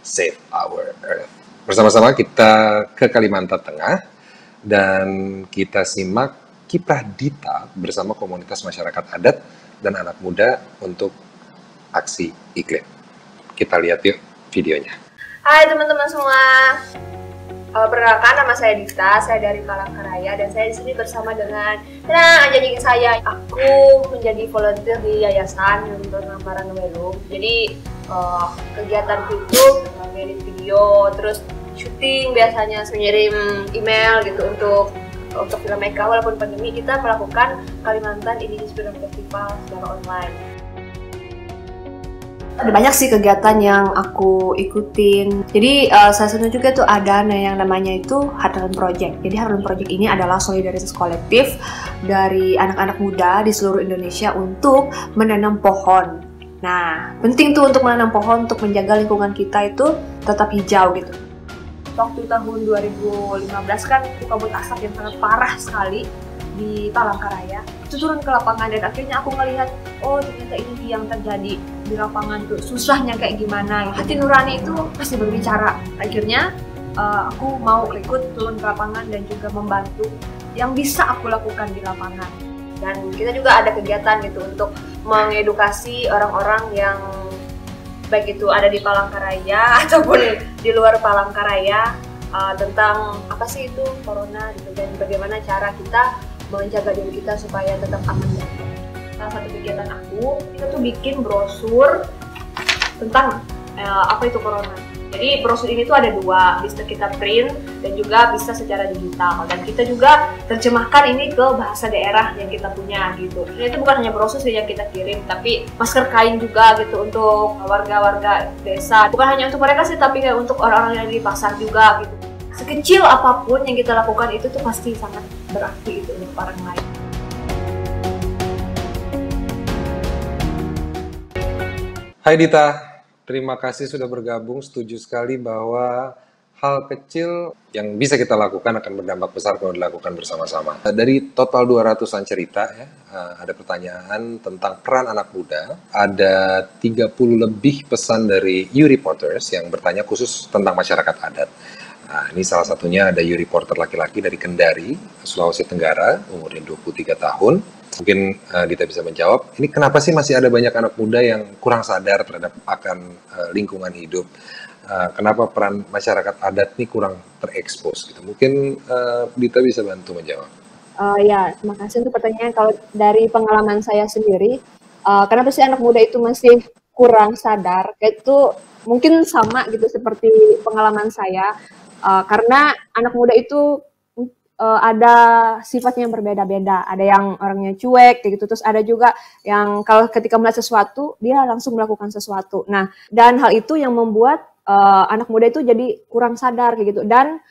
Save our Earth. Bersama-sama kita ke Kalimantan Tengah dan kita simak kiprah Dita bersama komunitas masyarakat adat dan anak muda untuk aksi iklim. Kita lihat yuk videonya. Hai teman-teman semua. Perkenalkan, nama saya Dita, saya dari Palangkaraya dan saya di sini bersama dengan anjing saya. Aku menjadi volunteer di Yayasan bernama Ranwelum. Jadi kegiatan itu ngedit video, terus syuting biasanya, mengirim email gitu untuk film mereka. Walaupun pandemi, kita melakukan Kalimantan Indigenous Film Festival secara online. Ada banyak sih kegiatan yang aku ikutin. Jadi salah satu juga tuh ada yang namanya itu Heartland Project. Jadi Heartland Project ini adalah solidaritas kolektif dari anak-anak muda di seluruh Indonesia untuk menanam pohon. Nah, penting tuh untuk menanam pohon untuk menjaga lingkungan kita itu tetap hijau gitu. Waktu tahun 2015 kan kabut asap yang sangat parah sekali di Palangkaraya. Itu turun ke lapangan dan akhirnya aku ngelihat, oh ternyata ini yang terjadi di lapangan tuh, susahnya kayak gimana. Hati nurani itu pasti berbicara. Akhirnya aku mau ikut turun ke lapangan dan juga membantu yang bisa aku lakukan di lapangan. Dan kita juga ada kegiatan gitu untuk mengedukasi orang-orang yang baik itu ada di Palangkaraya ataupun di luar Palangkaraya tentang apa sih itu corona gitu, dan bagaimana cara kita menjaga diri kita supaya tetap aman. Salah satu kegiatan aku itu tuh bikin brosur tentang apa itu corona. Jadi brosur ini tuh ada dua, bisa kita print dan juga bisa secara digital. Dan kita juga terjemahkan ini ke bahasa daerah yang kita punya gitu. Dan itu bukan hanya brosur sih yang kita kirim, tapi masker kain juga gitu untuk warga-warga desa. Bukan hanya untuk mereka sih, tapi kayak untuk orang-orang yang di pasar juga gitu. Sekecil apapun yang kita lakukan itu tuh pasti sangat berarti itu untuk orang lain. Hai Dita, terima kasih sudah bergabung. Setuju sekali bahwa hal kecil yang bisa kita lakukan akan berdampak besar kalau dilakukan bersama-sama. Dari total 200-an cerita ya, ada pertanyaan tentang peran anak muda. Ada 30 lebih pesan dari U-Reporters yang bertanya khusus tentang masyarakat adat. Nah, ini salah satunya ada U-Reporter laki-laki dari Kendari, Sulawesi Tenggara, umurnya 23 tahun. Mungkin Dita bisa menjawab, ini kenapa sih masih ada banyak anak muda yang kurang sadar terhadap akan lingkungan hidup? Kenapa peran masyarakat adat ini kurang terekspos gitu? Mungkin Dita bisa bantu menjawab. Ya, terima kasih untuk pertanyaan. Kalau dari pengalaman saya sendiri, kenapa sih anak muda itu masih kurang sadar? Itu mungkin sama gitu seperti pengalaman saya. Karena anak muda itu ada sifatnya yang berbeda-beda. Ada yang orangnya cuek kayak gitu, terus ada juga yang kalau ketika melihat sesuatu dia langsung melakukan sesuatu. Nah, dan hal itu yang membuat anak muda itu jadi kurang sadar kayak gitu, dan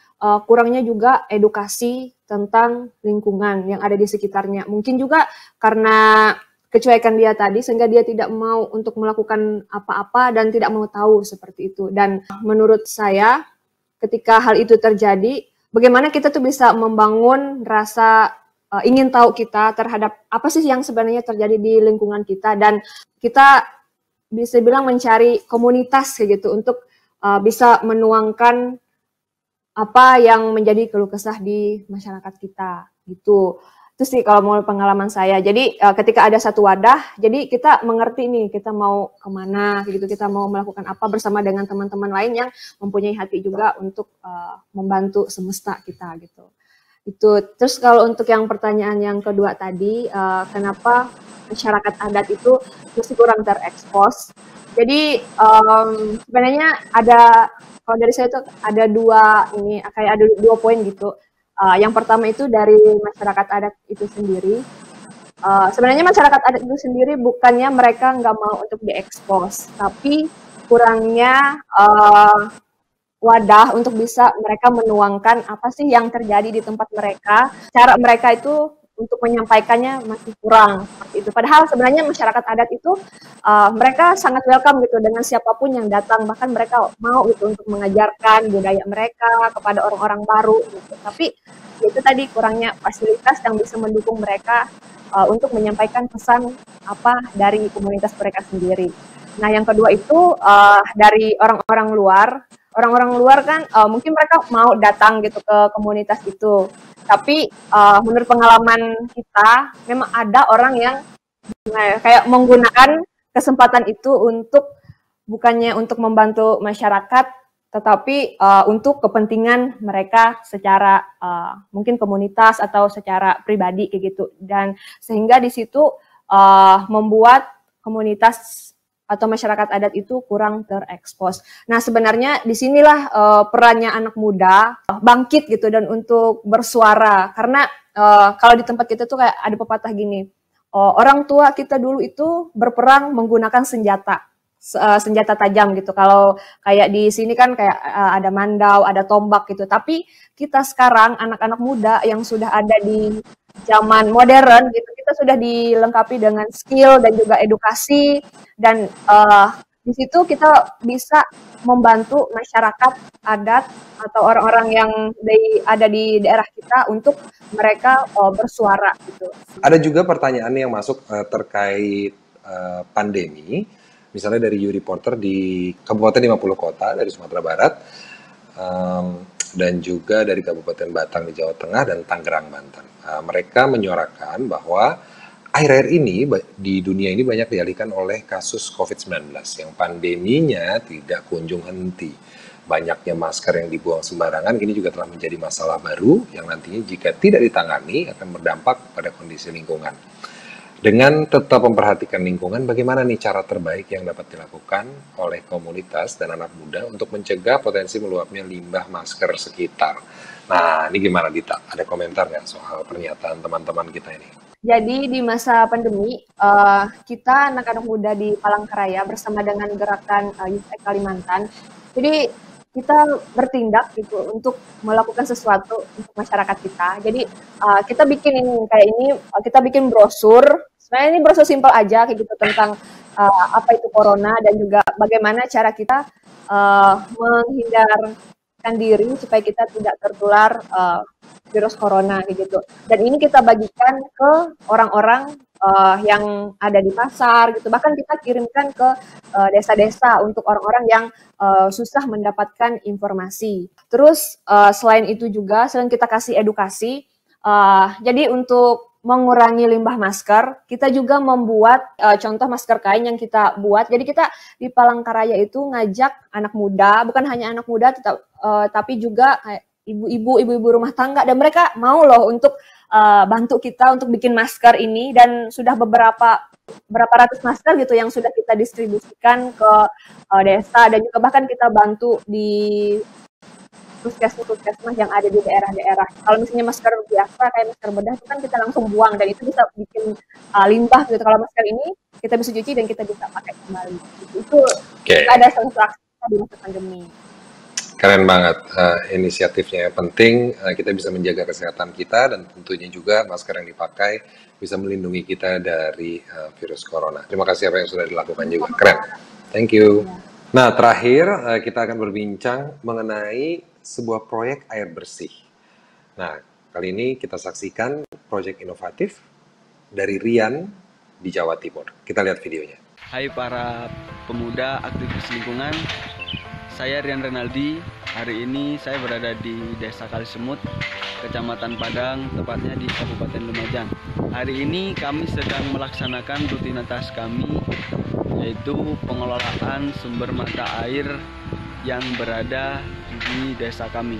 kurangnya juga edukasi tentang lingkungan yang ada di sekitarnya. Mungkin juga karena kecuekan dia tadi sehingga dia tidak mau untuk melakukan apa-apa dan tidak mau tahu seperti itu. Dan menurut saya ketika hal itu terjadi, bagaimana kita tuh bisa membangun rasa ingin tahu kita terhadap apa sih yang sebenarnya terjadi di lingkungan kita, dan kita bisa bilang mencari komunitas kayak gitu untuk bisa menuangkan apa yang menjadi keluh kesah di masyarakat kita gitu. Itu sih kalau mau pengalaman saya. Jadi ketika ada satu wadah, jadi kita mengerti nih kita mau kemana gitu, kita mau melakukan apa bersama dengan teman-teman lain yang mempunyai hati juga untuk membantu semesta kita gitu. Itu. Terus kalau untuk yang pertanyaan yang kedua tadi, kenapa masyarakat adat itu masih kurang terekspos? Jadi sebenarnya ada, kalau dari saya itu ada dua poin gitu. Yang pertama itu dari masyarakat adat itu sendiri. Sebenarnya masyarakat adat itu sendiri bukannya mereka nggak mau untuk diekspos, tapi kurangnya wadah untuk bisa mereka menuangkan apa sih yang terjadi di tempat mereka. Cara mereka itu untuk menyampaikannya masih kurang seperti itu. Padahal sebenarnya masyarakat adat itu mereka sangat welcome gitu dengan siapapun yang datang, bahkan mereka mau gitu untuk mengajarkan budaya mereka kepada orang-orang baru gitu. Tapi itu tadi kurangnya fasilitas yang bisa mendukung mereka untuk menyampaikan pesan apa dari komunitas mereka sendiri. Nah, yang kedua itu dari orang-orang luar. Orang-orang luar kan mungkin mereka mau datang gitu ke komunitas itu. Tapi menurut pengalaman kita, memang ada orang yang kayak menggunakan kesempatan itu untuk bukannya untuk membantu masyarakat, tetapi untuk kepentingan mereka secara mungkin komunitas atau secara pribadi kayak gitu. Dan sehingga di situ membuat komunitas atau masyarakat adat itu kurang terekspos. Nah, sebenarnya disinilah perannya anak muda bangkit gitu dan untuk bersuara. Karena kalau di tempat kita tuh kayak ada pepatah gini, orang tua kita dulu itu berperang menggunakan senjata tajam gitu. Kalau kayak di sini kan kayak ada mandau, ada tombak gitu. Tapi kita sekarang anak-anak muda yang sudah ada di zaman modern gitu, kita sudah dilengkapi dengan skill dan juga edukasi, dan di situ kita bisa membantu masyarakat adat atau orang-orang yang ada di daerah kita untuk mereka bersuara gitu. Ada juga pertanyaan yang masuk terkait pandemi, misalnya dari U-Reporter di Kabupaten 50 Kota dari Sumatera Barat, dan juga dari Kabupaten Batang di Jawa Tengah dan Tangerang, Banten. Mereka menyuarakan bahwa akhir-akhir ini di dunia ini banyak dialihkan oleh kasus COVID-19 yang pandeminya tidak kunjung henti. Banyaknya masker yang dibuang sembarangan ini juga telah menjadi masalah baru yang nantinya jika tidak ditangani akan berdampak pada kondisi lingkungan. Dengan tetap memperhatikan lingkungan, bagaimana nih cara terbaik yang dapat dilakukan oleh komunitas dan anak muda untuk mencegah potensi meluapnya limbah masker sekitar? Nah, ini gimana Dita? Ada komentar nggak soal pernyataan teman-teman kita ini? Jadi di masa pandemi, kita anak-anak muda di Palangkaraya bersama dengan gerakan Youth Act Kalimantan, jadi kita bertindak gitu untuk melakukan sesuatu untuk masyarakat kita. Jadi kita bikin ini kayak ini, kita bikin brosur. Sebenarnya ini brosur simpel aja kayak gitu tentang apa itu corona dan juga bagaimana cara kita menghindarkan diri supaya kita tidak tertular virus corona kayak gitu. Dan ini kita bagikan ke orang-orang yang ada di pasar gitu. Bahkan kita kirimkan ke desa-desa untuk orang-orang yang susah mendapatkan informasi. Terus selain itu juga selain kita kasih edukasi, jadi untuk mengurangi limbah masker, kita juga membuat contoh masker kain yang kita buat. Jadi kita di Palangkaraya itu ngajak anak muda, bukan hanya anak muda, tapi juga kayak ibu-ibu rumah tangga, dan mereka mau loh untuk bantu kita untuk bikin masker ini, dan sudah berapa ratus masker gitu yang sudah kita distribusikan ke desa, dan juga bahkan kita bantu di puskesmas yang ada di daerah-daerah. Kalau misalnya masker biasa kayak masker bedah itu kan kita langsung buang, dan itu bisa bikin limbah gitu. Kalau masker ini kita bisa cuci dan kita bisa pakai kembali. Itu ada salah satu aksi di masa pandemi. Keren banget inisiatifnya. Penting kita bisa menjaga kesehatan kita, dan tentunya juga masker yang dipakai bisa melindungi kita dari virus corona. Terima kasih apa yang sudah dilakukan juga. Keren. Thank you. Nah, terakhir kita akan berbincang mengenai sebuah proyek air bersih. Nah, kali ini kita saksikan proyek inovatif dari Rian di Jawa Timur. Kita lihat videonya. Hai para pemuda aktivis lingkungan, saya Rian Renaldi. Hari ini saya berada di Desa Kalisemut, Kecamatan Padang, tepatnya di Kabupaten Lumajang. Hari ini kami sedang melaksanakan rutinitas kami, yaitu pengelolaan sumber mata air yang berada di desa kami.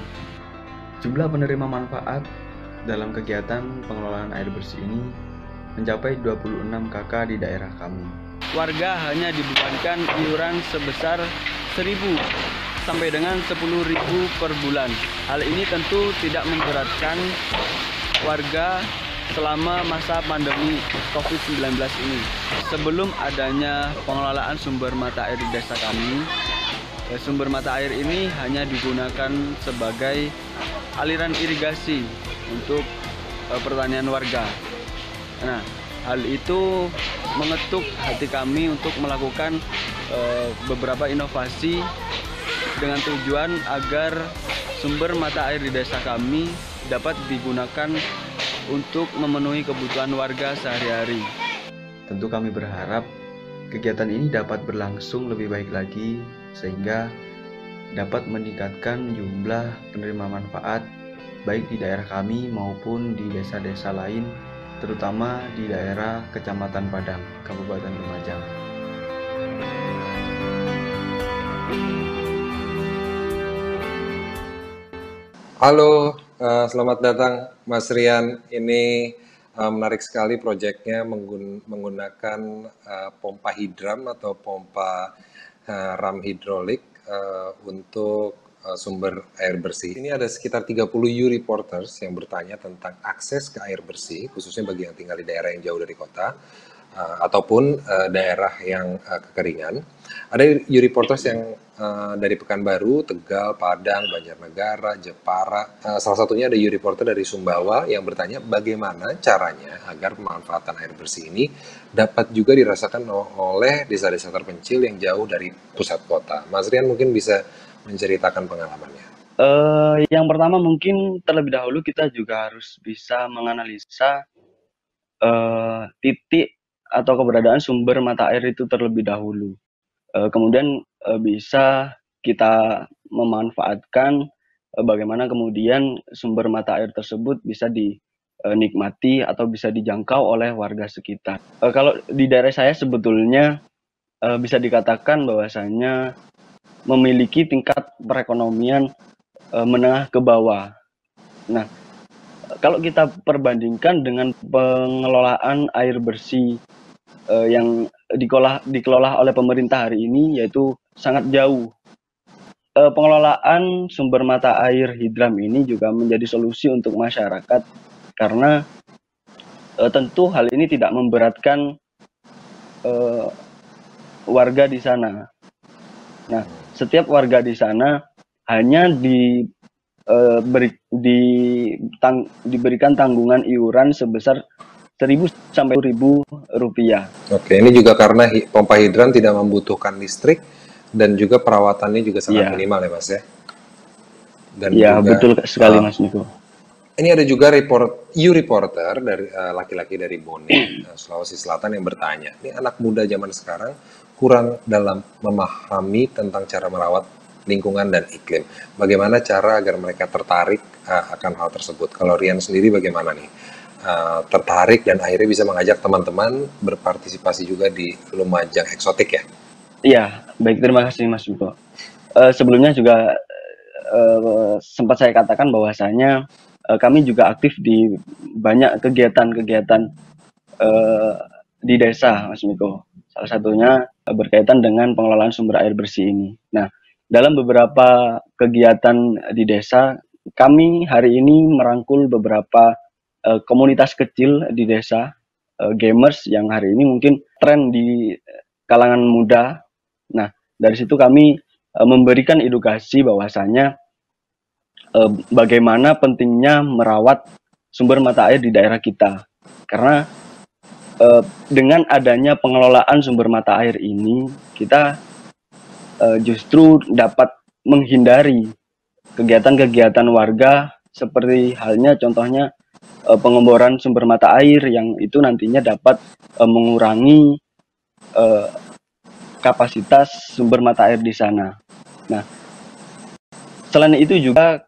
Jumlah penerima manfaat dalam kegiatan pengelolaan air bersih ini mencapai 26 KK di daerah kami. Warga hanya dibebankan iuran sebesar 1.000 sampai dengan 10.000 per bulan. Hal ini tentu tidak memberatkan warga selama masa pandemi COVID-19 ini. Sebelum adanya pengelolaan sumber mata air di desa kami, sumber mata air ini hanya digunakan sebagai aliran irigasi untuk pertanian warga. Nah, hal itu mengetuk hati kami untuk melakukan beberapa inovasi dengan tujuan agar sumber mata air di desa kami dapat digunakan untuk memenuhi kebutuhan warga sehari-hari. Tentu kami berharap kegiatan ini dapat berlangsung lebih baik lagi sehingga dapat meningkatkan jumlah penerima manfaat baik di daerah kami maupun di desa-desa lain, terutama di daerah Kecamatan Padang, Kabupaten Lumajang. Halo, selamat datang Mas Rian. Ini menarik sekali proyeknya menggunakan pompa hidram atau pompa ram hidrolik untuk sumber air bersih. Ini ada sekitar 30 U-Reporters yang bertanya tentang akses ke air bersih, khususnya bagi yang tinggal di daerah yang jauh dari kota, ataupun daerah yang kekeringan. Ada U-Reporters yang dari Pekanbaru, Tegal, Padang, Banjarnegara, Jepara. Salah satunya ada U-Reporter dari Sumbawa yang bertanya bagaimana caranya agar pemanfaatan air bersih ini dapat juga dirasakan oleh desa-desa terpencil yang jauh dari pusat kota. Mas Rian mungkin bisa menceritakan pengalamannya. Yang pertama mungkin terlebih dahulu kita juga harus bisa menganalisa titik atau keberadaan sumber mata air itu terlebih dahulu. Kemudian bisa kita memanfaatkan bagaimana kemudian sumber mata air tersebut bisa dinikmati atau bisa dijangkau oleh warga sekitar. Kalau di daerah saya sebetulnya bisa dikatakan bahwasanya memiliki tingkat perekonomian menengah ke bawah. Nah, kalau kita perbandingkan dengan pengelolaan air bersih yang dikelola oleh pemerintah hari ini, yaitu sangat jauh. Pengelolaan sumber mata air hidram ini juga menjadi solusi untuk masyarakat karena tentu hal ini tidak memberatkan warga di sana. Nah, setiap warga di sana hanya diberikan tanggungan iuran sebesar 1.000 sampai 1.000 rupiah. Oke, ini juga karena pompa hidran tidak membutuhkan listrik dan juga perawatannya juga sangat minimal ya Mas ya. Dan ya juga, betul sekali Mas Niko. Ini ada juga U-Reporter dari laki-laki dari Bone, Sulawesi Selatan yang bertanya, ini anak muda zaman sekarang kurang dalam memahami tentang cara merawat lingkungan dan iklim. Bagaimana cara agar mereka tertarik akan hal tersebut? Kalau Rian sendiri bagaimana nih? Tertarik dan akhirnya bisa mengajak teman-teman berpartisipasi juga di Lumajang Eksotik ya? Iya, baik, terima kasih Mas Yuko. Sebelumnya juga sempat saya katakan bahwasanya kami juga aktif di banyak kegiatan-kegiatan di desa Mas Miko. Salah satunya berkaitan dengan pengelolaan sumber air bersih ini. Nah, dalam beberapa kegiatan di desa, kami hari ini merangkul beberapa komunitas kecil di desa, gamers yang hari ini mungkin tren di kalangan muda. Nah, dari situ kami memberikan edukasi bahwasanya bagaimana pentingnya merawat sumber mata air di daerah kita. Karena dengan adanya pengelolaan sumber mata air ini, kita justru dapat menghindari kegiatan-kegiatan warga seperti halnya contohnya pengeboran sumber mata air yang itu nantinya dapat mengurangi kapasitas sumber mata air di sana. Nah, selain itu juga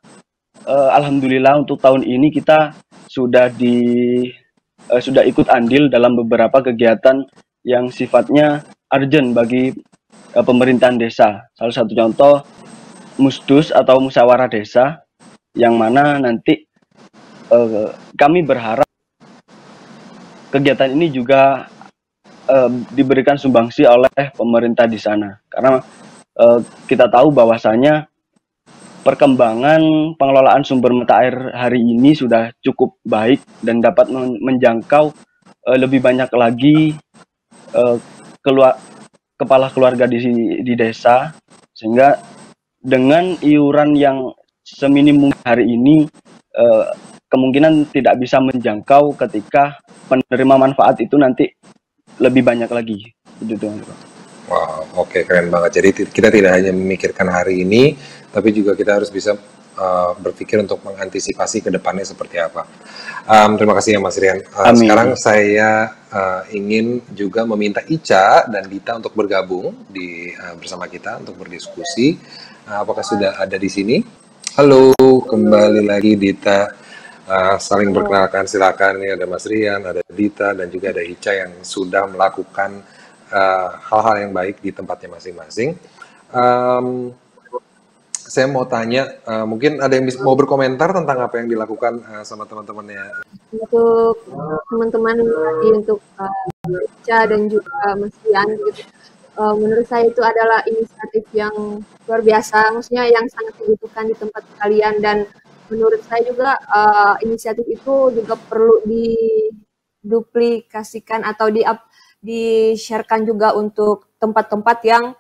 alhamdulillah untuk tahun ini kita sudah ikut andil dalam beberapa kegiatan yang sifatnya urgent bagi pemerintahan desa. Salah satu contoh Musdus atau musyawarah desa, yang mana nanti kami berharap kegiatan ini juga diberikan sumbangsi oleh pemerintah di sana, karena kita tahu bahwasanya perkembangan pengelolaan sumber mata air hari ini sudah cukup baik dan dapat menjangkau lebih banyak lagi kepala keluarga di desa, sehingga dengan iuran yang seminim hari ini kemungkinan tidak bisa menjangkau ketika penerima manfaat itu nanti lebih banyak lagi. Gitu. Wow, oke, keren banget. Jadi kita tidak hanya memikirkan hari ini, tapi juga kita harus bisa berpikir untuk mengantisipasi ke depannya seperti apa. Terima kasih ya Mas Rian. Sekarang saya ingin juga meminta Ica dan Dita untuk bergabung bersama kita untuk berdiskusi. Apakah sudah ada di sini? Halo, kembali lagi Dita. Saling berkenalkan, silakan. Ini ada Mas Rian, ada Dita, dan juga ada Ica yang sudah melakukan hal-hal yang baik di tempatnya masing-masing. Saya mau tanya, mungkin ada yang mau berkomentar tentang apa yang dilakukan sama teman-temannya. Untuk teman-teman tadi, untuk Ica dan juga Mas Rian, gitu. Menurut saya itu adalah inisiatif yang luar biasa, maksudnya yang sangat dibutuhkan di tempat kalian, dan menurut saya juga inisiatif itu juga perlu diduplikasikan atau di-sharekan juga untuk tempat-tempat yang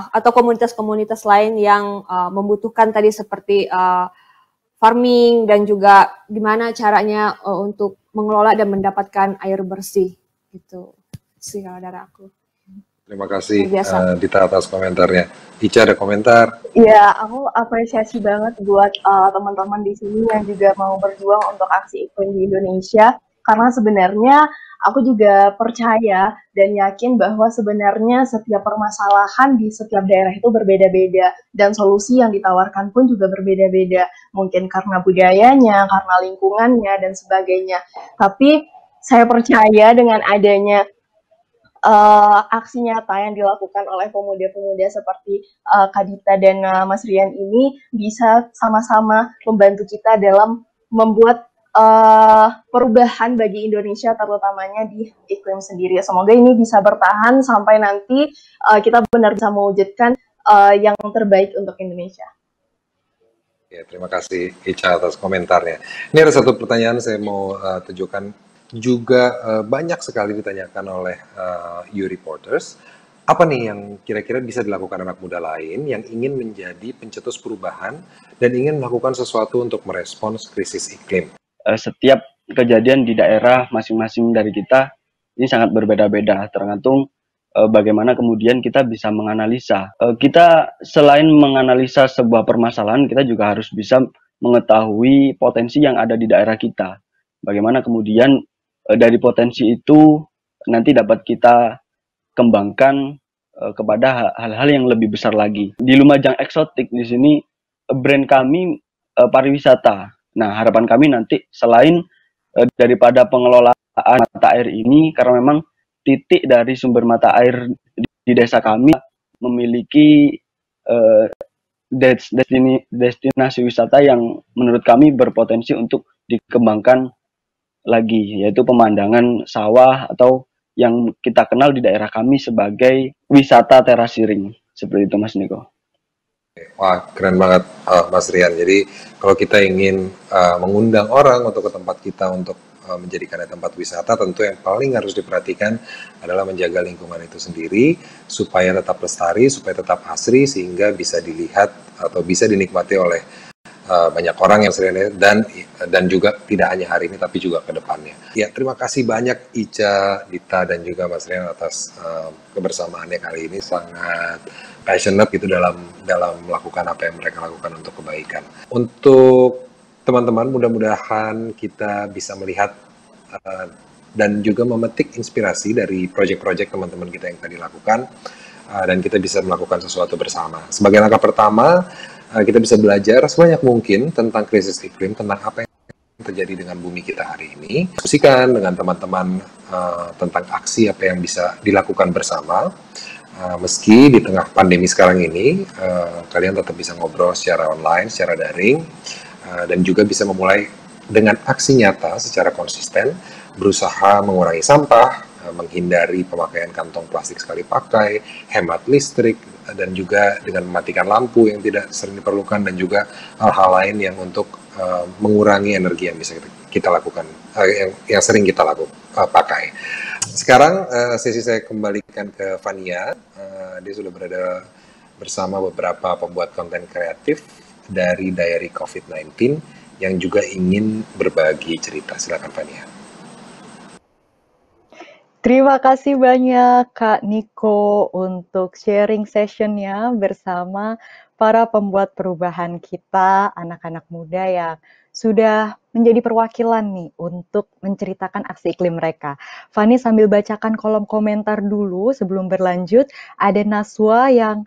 atau komunitas-komunitas lain yang membutuhkan tadi seperti farming dan juga gimana caranya untuk mengelola dan mendapatkan air bersih gitu sih kalau dari aku. Terima kasih Dita atas komentarnya. Ica ada komentar? Iya, aku apresiasi banget buat teman-teman di sini yang juga mau berjuang untuk aksi iklim di Indonesia, karena sebenarnya aku juga percaya dan yakin bahwa sebenarnya setiap permasalahan di setiap daerah itu berbeda-beda, dan solusi yang ditawarkan pun juga berbeda-beda. Mungkin karena budayanya, karena lingkungannya, dan sebagainya. Tapi saya percaya dengan adanya aksi nyata yang dilakukan oleh pemuda-pemuda seperti Kak Dita dan Mas Rian ini bisa sama-sama membantu kita dalam membuat perubahan bagi Indonesia, terutamanya di iklim sendiri. Semoga ini bisa bertahan sampai nanti kita benar bisa mewujudkan yang terbaik untuk Indonesia. Ya, terima kasih Ica atas komentarnya. Ini ada satu pertanyaan saya mau tujukan juga banyak sekali ditanyakan oleh you reporters. Apa nih yang kira-kira bisa dilakukan anak muda lain yang ingin menjadi pencetus perubahan dan ingin melakukan sesuatu untuk merespons krisis iklim? Setiap kejadian di daerah masing-masing dari kita ini sangat berbeda-beda, tergantung bagaimana kemudian kita bisa menganalisa. Kita selain menganalisa sebuah permasalahan, kita juga harus bisa mengetahui potensi yang ada di daerah kita. Bagaimana kemudian dari potensi itu nanti dapat kita kembangkan kepada hal-hal yang lebih besar lagi. Di Lumajang Eksotik di sini brand kami pariwisata. Nah, harapan kami nanti selain daripada pengelolaan mata air ini, karena memang titik dari sumber mata air di desa kami memiliki destinasi wisata yang menurut kami berpotensi untuk dikembangkan lagi, yaitu pemandangan sawah atau yang kita kenal di daerah kami sebagai wisata terasiring. Seperti itu Mas Niko. Wah, keren banget Mas Rian. Jadi kalau kita ingin mengundang orang untuk ke tempat kita untuk menjadikannya tempat wisata, tentu yang paling harus diperhatikan adalah menjaga lingkungan itu sendiri supaya tetap lestari, supaya tetap asri, sehingga bisa dilihat atau bisa dinikmati oleh banyak orang yang sering, dan juga tidak hanya hari ini tapi juga ke depannya. Ya, terima kasih banyak Ica, Dita, dan juga Mas Rian atas kebersamaannya kali ini. Sangat passionate gitu dalam melakukan apa yang mereka lakukan untuk kebaikan. Untuk teman-teman, mudah-mudahan kita bisa melihat dan juga memetik inspirasi dari proyek-proyek teman-teman kita yang tadi lakukan, dan kita bisa melakukan sesuatu bersama. Sebagai langkah pertama, kita bisa belajar sebanyak mungkin tentang krisis iklim, tentang apa yang terjadi dengan bumi kita hari ini. Diskusikan dengan teman-teman tentang aksi apa yang bisa dilakukan bersama. Meski di tengah pandemi sekarang ini, kalian tetap bisa ngobrol secara online, secara daring, dan juga bisa memulai dengan aksi nyata secara konsisten, berusaha mengurangi sampah, menghindari pemakaian kantong plastik sekali pakai, hemat listrik, dan juga dengan mematikan lampu yang tidak sering diperlukan, dan juga hal-hal lain yang untuk mengurangi energi yang bisa kita lakukan, yang sering kita pakai. Sekarang sesi saya kembalikan ke Fania. Dia sudah berada bersama beberapa pembuat konten kreatif dari Diary COVID-19 yang juga ingin berbagi cerita. Silakan Fania. Terima kasih banyak Kak Niko untuk sharing sessionnya bersama para pembuat perubahan kita, anak-anak muda yang sudah menjadi perwakilan nih untuk menceritakan aksi iklim mereka. Fani sambil bacakan kolom komentar dulu sebelum berlanjut, ada Naswa yang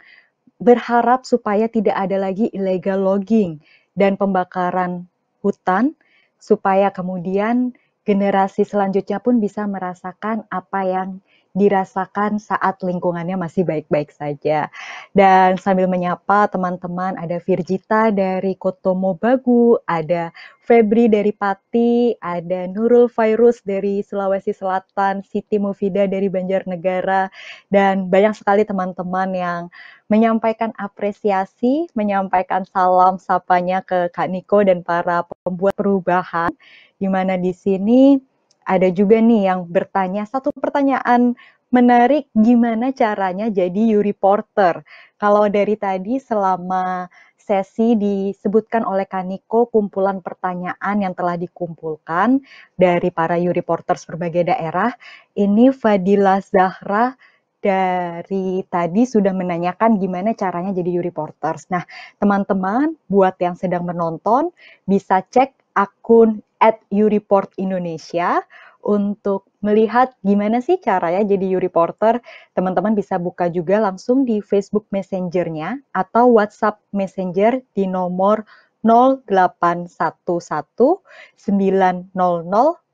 berharap supaya tidak ada lagi illegal logging dan pembakaran hutan, supaya kemudian generasi selanjutnya pun bisa merasakan apa yang dirasakan saat lingkungannya masih baik-baik saja. Dan sambil menyapa teman-teman, ada Virgita dari Kotomo Bagu, ada Febri dari Pati, ada Nurul Fairuz dari Sulawesi Selatan, Siti Mufida dari Banjarnegara, dan banyak sekali teman-teman yang menyampaikan apresiasi, menyampaikan salam sapanya ke Kak Niko dan para pembuat perubahan, di mana di sini ada juga nih yang bertanya satu pertanyaan menarik, gimana caranya jadi U-Reporter? Kalau dari tadi selama sesi disebutkan oleh Kak Niko kumpulan pertanyaan yang telah dikumpulkan dari para U-Reporters berbagai daerah, ini Fadila Zahra dari tadi sudah menanyakan gimana caranya jadi U-Reporters. Nah, teman-teman buat yang sedang menonton bisa cek akun @U-Report_Indonesia untuk melihat gimana sih caranya jadi U-Reporter. Teman-teman bisa buka juga langsung di Facebook Messenger-nya atau WhatsApp Messenger di nomor 0811 900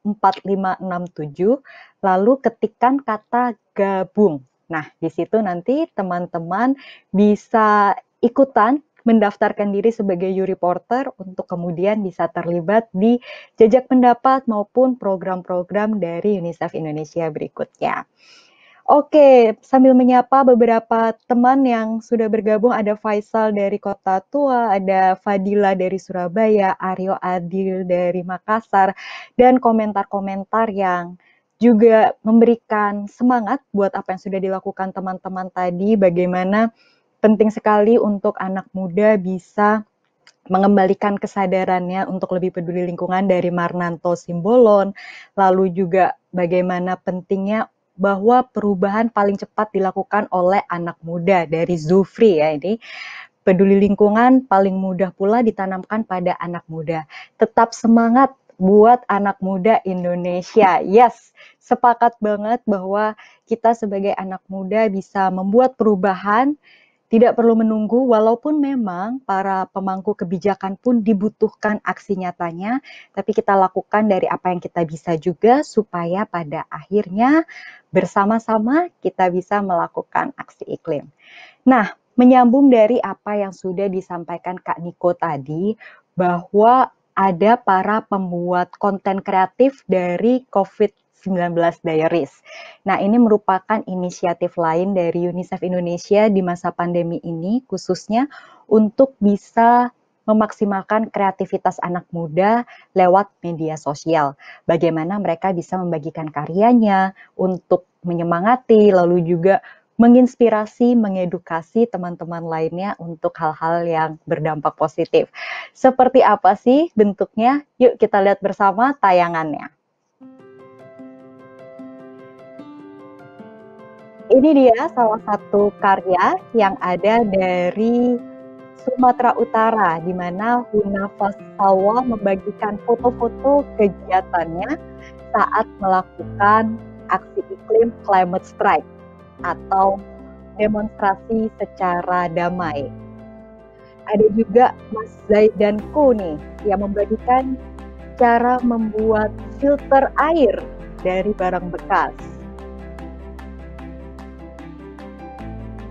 4567, lalu ketikkan kata gabung. Nah, di situ nanti teman-teman bisa ikutan mendaftarkan diri sebagai U-Reporter untuk kemudian bisa terlibat di jajak pendapat maupun program-program dari UNICEF Indonesia berikutnya. Oke, sambil menyapa beberapa teman yang sudah bergabung, ada Faisal dari Kota Tua, ada Fadila dari Surabaya, Aryo Adil dari Makassar, dan komentar-komentar yang juga memberikan semangat buat apa yang sudah dilakukan teman-teman tadi, bagaimana penting sekali untuk anak muda bisa mengembalikan kesadarannya untuk lebih peduli lingkungan dari Marnanto Simbolon, lalu juga bagaimana pentingnya bahwa perubahan paling cepat dilakukan oleh anak muda dari Zufri ya, ini peduli lingkungan paling mudah pula ditanamkan pada anak muda. Tetap semangat buat anak muda Indonesia. Yes, sepakat banget bahwa kita sebagai anak muda bisa membuat perubahan. Tidak perlu menunggu, walaupun memang para pemangku kebijakan pun dibutuhkan aksi nyatanya, tapi kita lakukan dari apa yang kita bisa juga, supaya pada akhirnya bersama-sama kita bisa melakukan aksi iklim. Nah, menyambung dari apa yang sudah disampaikan Kak Niko tadi, bahwa ada para pembuat konten kreatif dari COVID-19 Diaries. Nah, ini merupakan inisiatif lain dari UNICEF Indonesia di masa pandemi ini, khususnya untuk bisa memaksimalkan kreativitas anak muda lewat media sosial. Bagaimana mereka bisa membagikan karyanya untuk menyemangati, lalu juga menginspirasi, mengedukasi teman-teman lainnya untuk hal-hal yang berdampak positif. Seperti apa sih bentuknya? Yuk kita lihat bersama tayangannya. Ini dia salah satu karya yang ada dari Sumatera Utara, di mana Hunafas Salwa membagikan foto-foto kegiatannya saat melakukan aksi iklim climate strike atau demonstrasi secara damai. Ada juga Mas Zaidanku nih yang membagikan cara membuat filter air dari barang bekas.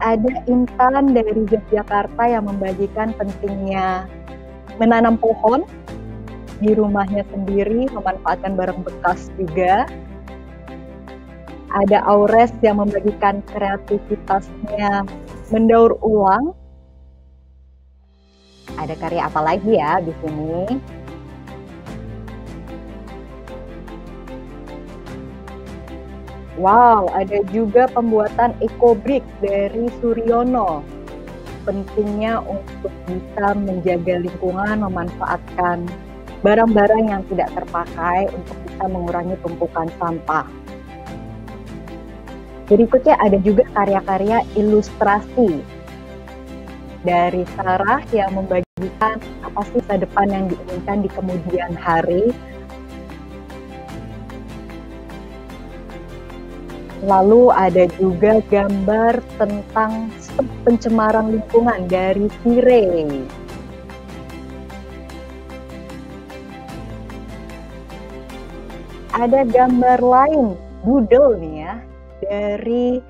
Ada Intan dari Yogyakarta yang membagikan pentingnya menanam pohon di rumahnya sendiri, memanfaatkan barang bekas juga. Ada Aures yang membagikan kreativitasnya mendaur ulang. Ada karya apa lagi ya di sini? Wow, ada juga pembuatan eco-brick dari Suryono. Pentingnya untuk bisa menjaga lingkungan, memanfaatkan barang-barang yang tidak terpakai untuk bisa mengurangi tumpukan sampah. Berikutnya ada juga karya-karya ilustrasi dari Sarah yang membagikan apa sih masa depan yang diinginkan di kemudian hari. Lalu ada juga gambar tentang stop pencemaran lingkungan dari Sire. Ada gambar lain, doodle nih ya, dari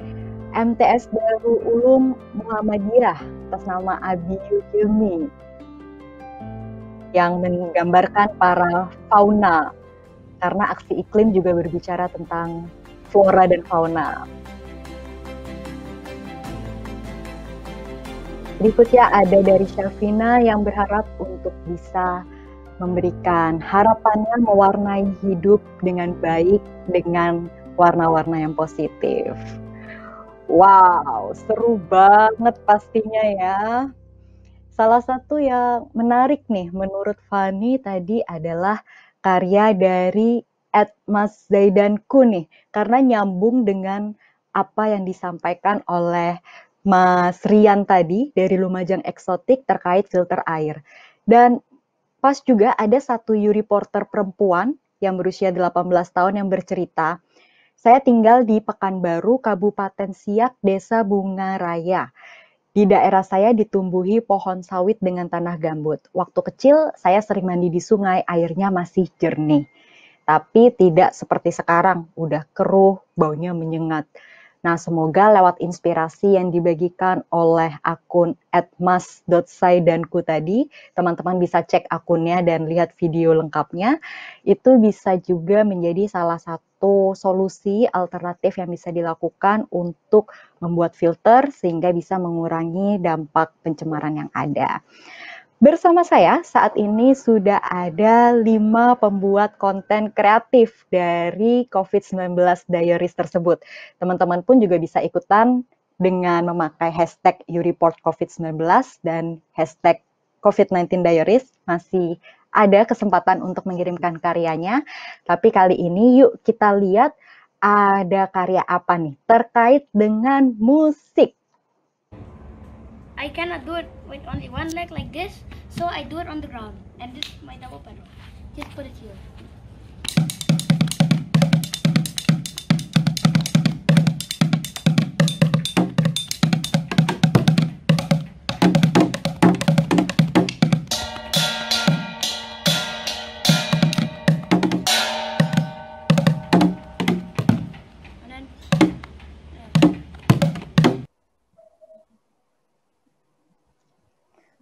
MTS Darul Ulum Muhammadiyah atas nama Abi Hilmi yang menggambarkan para fauna, karena aksi iklim juga berbicara tentang flora dan fauna. Berikutnya ada dari Syafina yang berharap untuk bisa memberikan harapannya mewarnai hidup dengan baik dengan warna-warna yang positif. Wow, seru banget pastinya ya. Salah satu yang menarik nih menurut Fani tadi adalah karya dari Mas Zaidanku nih, karena nyambung dengan apa yang disampaikan oleh Mas Rian tadi dari Lumajang Eksotik terkait filter air. Dan pas juga ada satu reporter perempuan yang berusia 18 tahun yang bercerita, saya tinggal di Pekanbaru, Kabupaten Siak, Desa Bunga Raya. Di daerah saya ditumbuhi pohon sawit dengan tanah gambut. Waktu kecil saya sering mandi di sungai, airnya masih jernih. Tapi tidak seperti sekarang, udah keruh, baunya menyengat. Nah, semoga lewat inspirasi yang dibagikan oleh akun @mas.zaidanku tadi, teman-teman bisa cek akunnya dan lihat video lengkapnya, itu bisa juga menjadi salah satu solusi alternatif yang bisa dilakukan untuk membuat filter sehingga bisa mengurangi dampak pencemaran yang ada. Bersama saya saat ini sudah ada 5 pembuat konten kreatif dari COVID-19 Diaries tersebut. Teman-teman pun juga bisa ikutan dengan memakai hashtag YouReportCovid-19 dan hashtag COVID-19 Diaries. Masih ada kesempatan untuk mengirimkan karyanya. Tapi kali ini yuk kita lihat ada karya apa nih terkait dengan musik. I cannot do it with only one leg like this, so I do it on the ground. And this is my double pedal. Just put it here.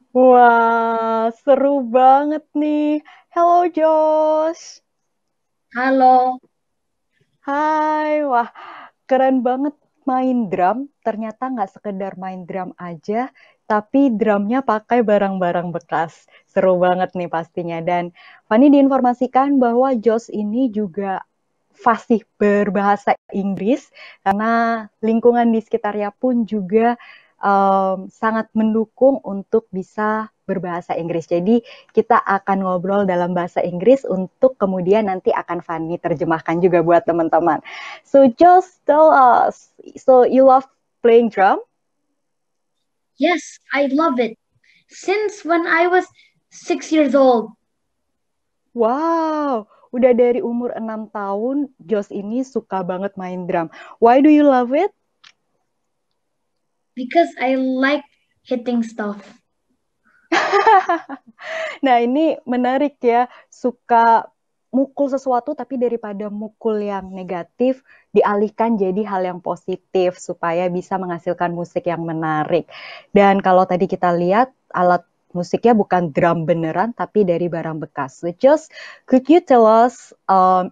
Wah, seru banget nih. Hello Josh. Halo. Hai, wah keren banget main drum. Ternyata nggak sekedar main drum aja, tapi drumnya pakai barang-barang bekas. Seru banget nih pastinya. Dan Fani diinformasikan bahwa Josh ini juga fasih berbahasa Inggris, karena lingkungan di sekitarnya pun juga sangat mendukung untuk bisa berbahasa Inggris. Jadi kita akan ngobrol dalam bahasa Inggris untuk kemudian nanti akan Fani terjemahkan juga buat teman-teman. So just tell us, so you love playing drum? Yes, I love it. Since when I was 6 years old. Wow, udah dari umur 6 tahun Josh ini suka banget main drum. Why do you love it? Because I like hitting stuff. Nah, ini menarik ya, suka mukul sesuatu tapi daripada mukul yang negatif dialihkan jadi hal yang positif supaya bisa menghasilkan musik yang menarik. Dan kalau tadi kita lihat alat musiknya bukan drum beneran tapi dari barang bekas. So just could you tell us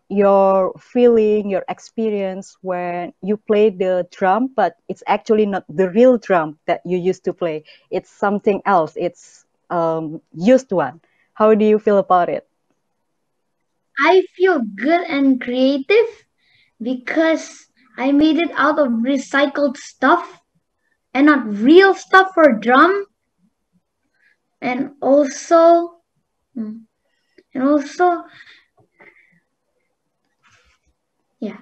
your feeling, your experience when you play the drum, but it's actually not the real drum that you used to play. It's something else. It's used one. How do you feel about it? I feel good and creative because I made it out of recycled stuff and not real stuff for drum. And also And also, yeah.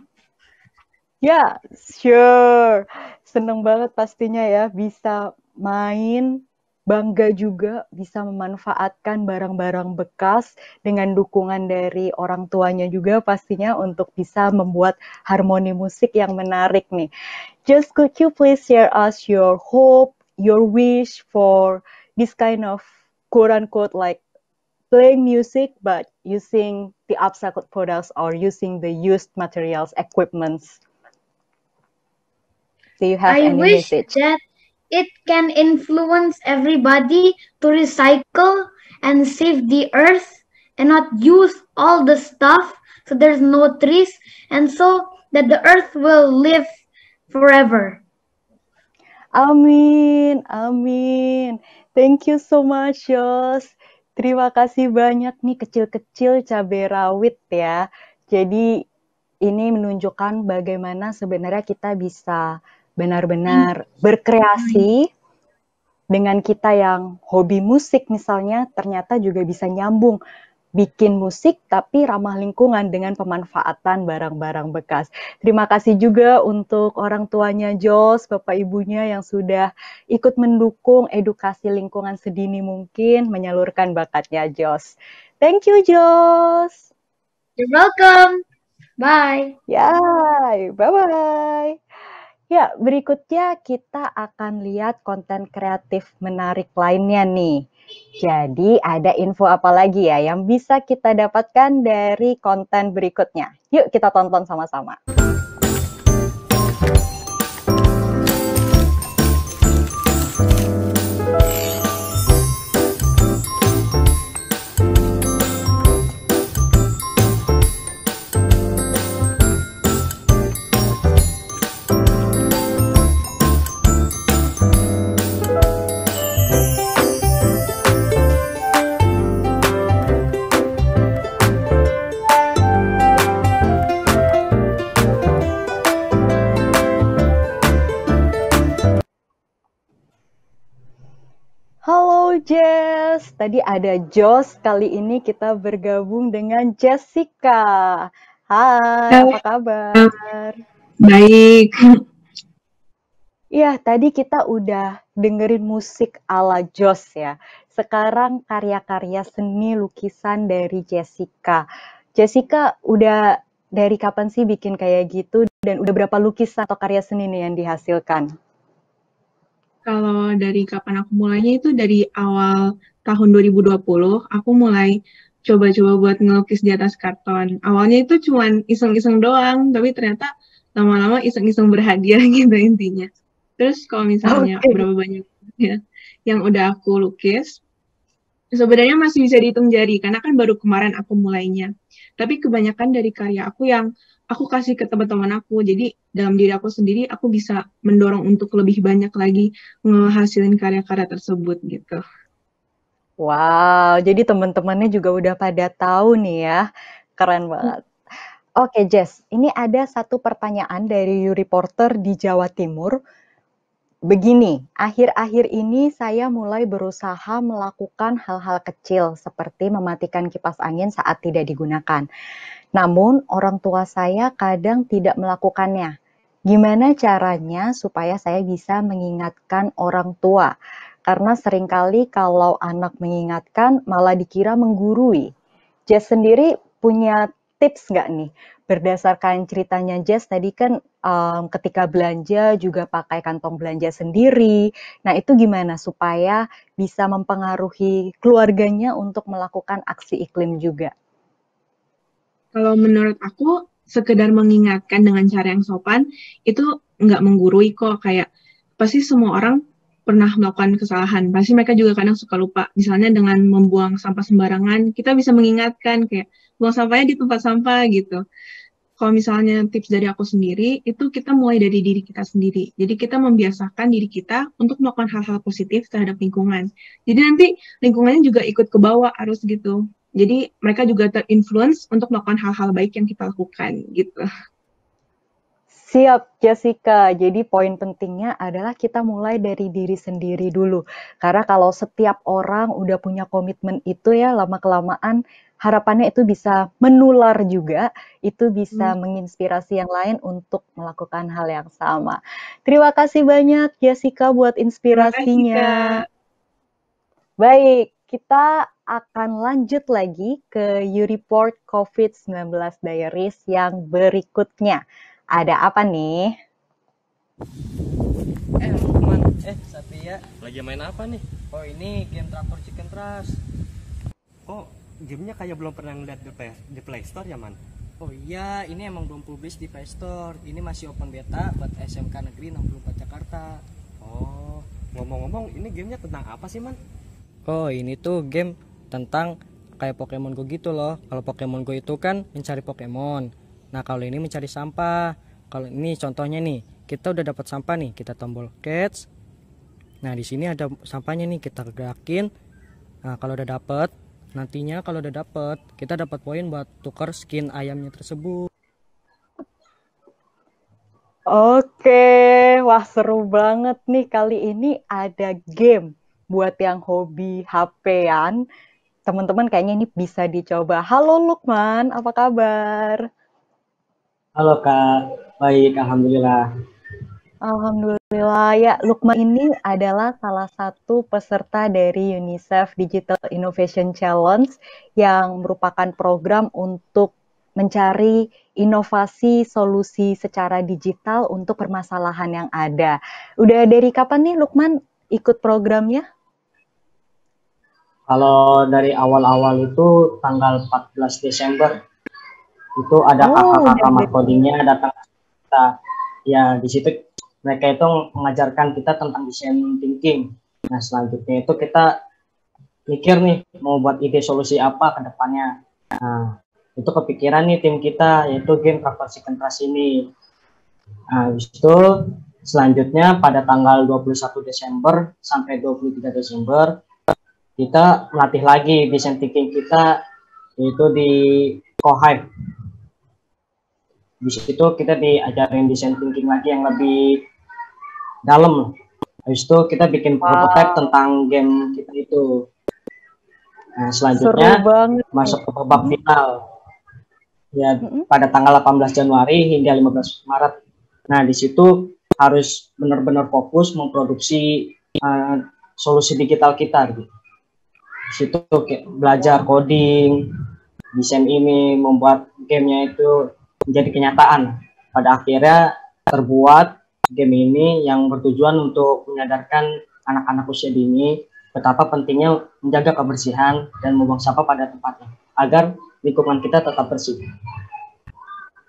Ya, sure. Seneng banget pastinya ya bisa main, bangga juga bisa memanfaatkan barang-barang bekas dengan dukungan dari orang tuanya juga pastinya untuk bisa membuat harmoni musik yang menarik nih. Just could you please share us your hope, your wish for this kind of quote-unquote like playing music but using the upcycled products or using the used materials, equipments? Do you have I any wish message? that it can influence everybody to recycle and save the earth and not use all the stuff so there's no trees and so that the earth will live forever. Amin, amin. Thank you so much, Yos. Terima kasih banyak nih kecil-kecil cabai rawit ya. Jadi ini menunjukkan bagaimana sebenarnya kita bisa benar-benar berkreasi dengan kita yang hobi musik misalnya, ternyata juga bisa nyambung bikin musik tapi ramah lingkungan dengan pemanfaatan barang-barang bekas. Terima kasih juga untuk orang tuanya Jos, bapak ibunya yang sudah ikut mendukung edukasi lingkungan sedini mungkin menyalurkan bakatnya Jos. Thank you Jos. You're welcome. Bye. Yay, bye-bye. Ya, berikutnya kita akan lihat konten kreatif menarik lainnya nih. Jadi ada info apa lagi ya yang bisa kita dapatkan dari konten berikutnya? Yuk kita tonton sama-sama. Halo Jess, tadi ada Jos, kali ini kita bergabung dengan Jessica. Hai, apa kabar? Baik. Iya, tadi kita udah dengerin musik ala Jos ya. Sekarang karya-karya seni lukisan dari Jessica. Jessica udah dari kapan sih bikin kayak gitu dan udah berapa lukisan atau karya seni nih yang dihasilkan? Kalau dari kapan aku mulainya itu dari awal tahun 2020, aku mulai coba-coba buat ngelukis di atas karton. Awalnya itu cuman iseng-iseng doang, tapi ternyata lama-lama iseng-iseng berhadiah gitu intinya. Terus kalau misalnya berapa banyak ya yang udah aku lukis, sebenarnya masih bisa dihitung jari karena kan baru kemarin aku mulainya. Tapi kebanyakan dari karya aku yang aku kasih ke teman-teman aku. Jadi dalam diri aku sendiri aku bisa mendorong untuk lebih banyak lagi ngehasilin karya-karya tersebut gitu. Wow, jadi teman-temannya juga udah pada tahu nih ya. Keren banget. Oke, Jess, ini ada satu pertanyaan dari reporter di Jawa Timur. Begini, akhir-akhir ini saya mulai berusaha melakukan hal-hal kecil seperti mematikan kipas angin saat tidak digunakan. Namun, orang tua saya kadang tidak melakukannya. Gimana caranya supaya saya bisa mengingatkan orang tua? Karena seringkali kalau anak mengingatkan malah dikira menggurui. Jess sendiri punya tips nggak nih? Berdasarkan ceritanya Jess tadi kan ketika belanja juga pakai kantong belanja sendiri. Nah itu gimana supaya bisa mempengaruhi keluarganya untuk melakukan aksi iklim juga? Kalau menurut aku, sekedar mengingatkan dengan cara yang sopan, itu nggak menggurui kok. Kayak, pasti semua orang pernah melakukan kesalahan. Pasti mereka juga kadang suka lupa. Misalnya dengan membuang sampah sembarangan, kita bisa mengingatkan, kayak, buang sampahnya di tempat sampah gitu. Kalau misalnya tips dari aku sendiri, itu kita mulai dari diri kita sendiri. Jadi kita membiasakan diri kita untuk melakukan hal-hal positif terhadap lingkungan. Jadi nanti lingkungannya juga ikut ke bawah arus gitu. Jadi mereka juga terinfluence untuk melakukan hal-hal baik yang kita lakukan gitu. Siap Jessica, jadi poin pentingnya adalah kita mulai dari diri sendiri dulu. Karena kalau setiap orang udah punya komitmen itu ya lama-kelamaan harapannya itu bisa menular juga, itu bisa menginspirasi yang lain untuk melakukan hal yang sama. Terima kasih banyak Jessica buat Terima kasih, inspirasinya. Kak. Baik, kita akan lanjut lagi ke YouReport COVID-19 Diaries yang berikutnya. Ada apa nih? Lukman, Satria, lagi main apa nih? Oh, ini game Traktor Chicken Trust. Oh, gamenya kayak belum pernah ngeliat di Play Store ya, Man? Oh iya, ini emang belum publish di Play Store. Ini masih open beta buat SMK Negeri 64 Jakarta. Oh, ngomong-ngomong, ini gamenya tentang apa sih, Man? Oh, ini tuh game tentang kayak Pokemon Go gitu loh. Kalau Pokemon Go itu kan mencari Pokemon. Nah, kalau ini mencari sampah. Kalau ini contohnya nih, kita udah dapat sampah nih, kita tombol catch. Nah, di sini ada sampahnya nih, kita gerakin. Nah, kalau udah dapet, nantinya kalau udah dapet, kita dapat poin buat tuker skin ayamnya tersebut. Oke, wah seru banget nih, kali ini ada game buat yang hobi HP-an. Teman-teman kayaknya ini bisa dicoba. Halo Lukman, apa kabar? Halo Kak, baik, Alhamdulillah. Alhamdulillah, ya Lukman ini adalah salah satu peserta dari UNICEF Digital Innovation Challenge yang merupakan program untuk mencari inovasi solusi secara digital untuk permasalahan yang ada. Udah dari kapan nih Lukman ikut programnya? Kalau dari awal-awal itu tanggal 14 Desember, itu ada kakak-kakak marketingnya datang ke kita. Ya, di situ mereka itu mengajarkan kita tentang design thinking. Nah, selanjutnya itu kita mikir nih, mau buat ide solusi apa ke depannya. Nah, itu kepikiran nih tim kita, yaitu game Traktor Chicken Trust ini. Nah, habis itu selanjutnya pada tanggal 21 Desember sampai 23 Desember, kita melatih lagi design thinking kita, yaitu di Cohive. Di situ kita diajarin design thinking lagi yang lebih dalam. Habis itu kita bikin prototype tentang game kita itu. Nah, selanjutnya masuk ke babak final. Ya, pada tanggal 18 Januari hingga 15 Maret. Nah, di situ harus benar-benar fokus memproduksi solusi digital kita gitu. Di situ belajar coding, desain ini, membuat gamenya itu menjadi kenyataan. Pada akhirnya terbuat game ini yang bertujuan untuk menyadarkan anak-anak usia dini betapa pentingnya menjaga kebersihan dan membuang sampah pada tempatnya agar lingkungan kita tetap bersih.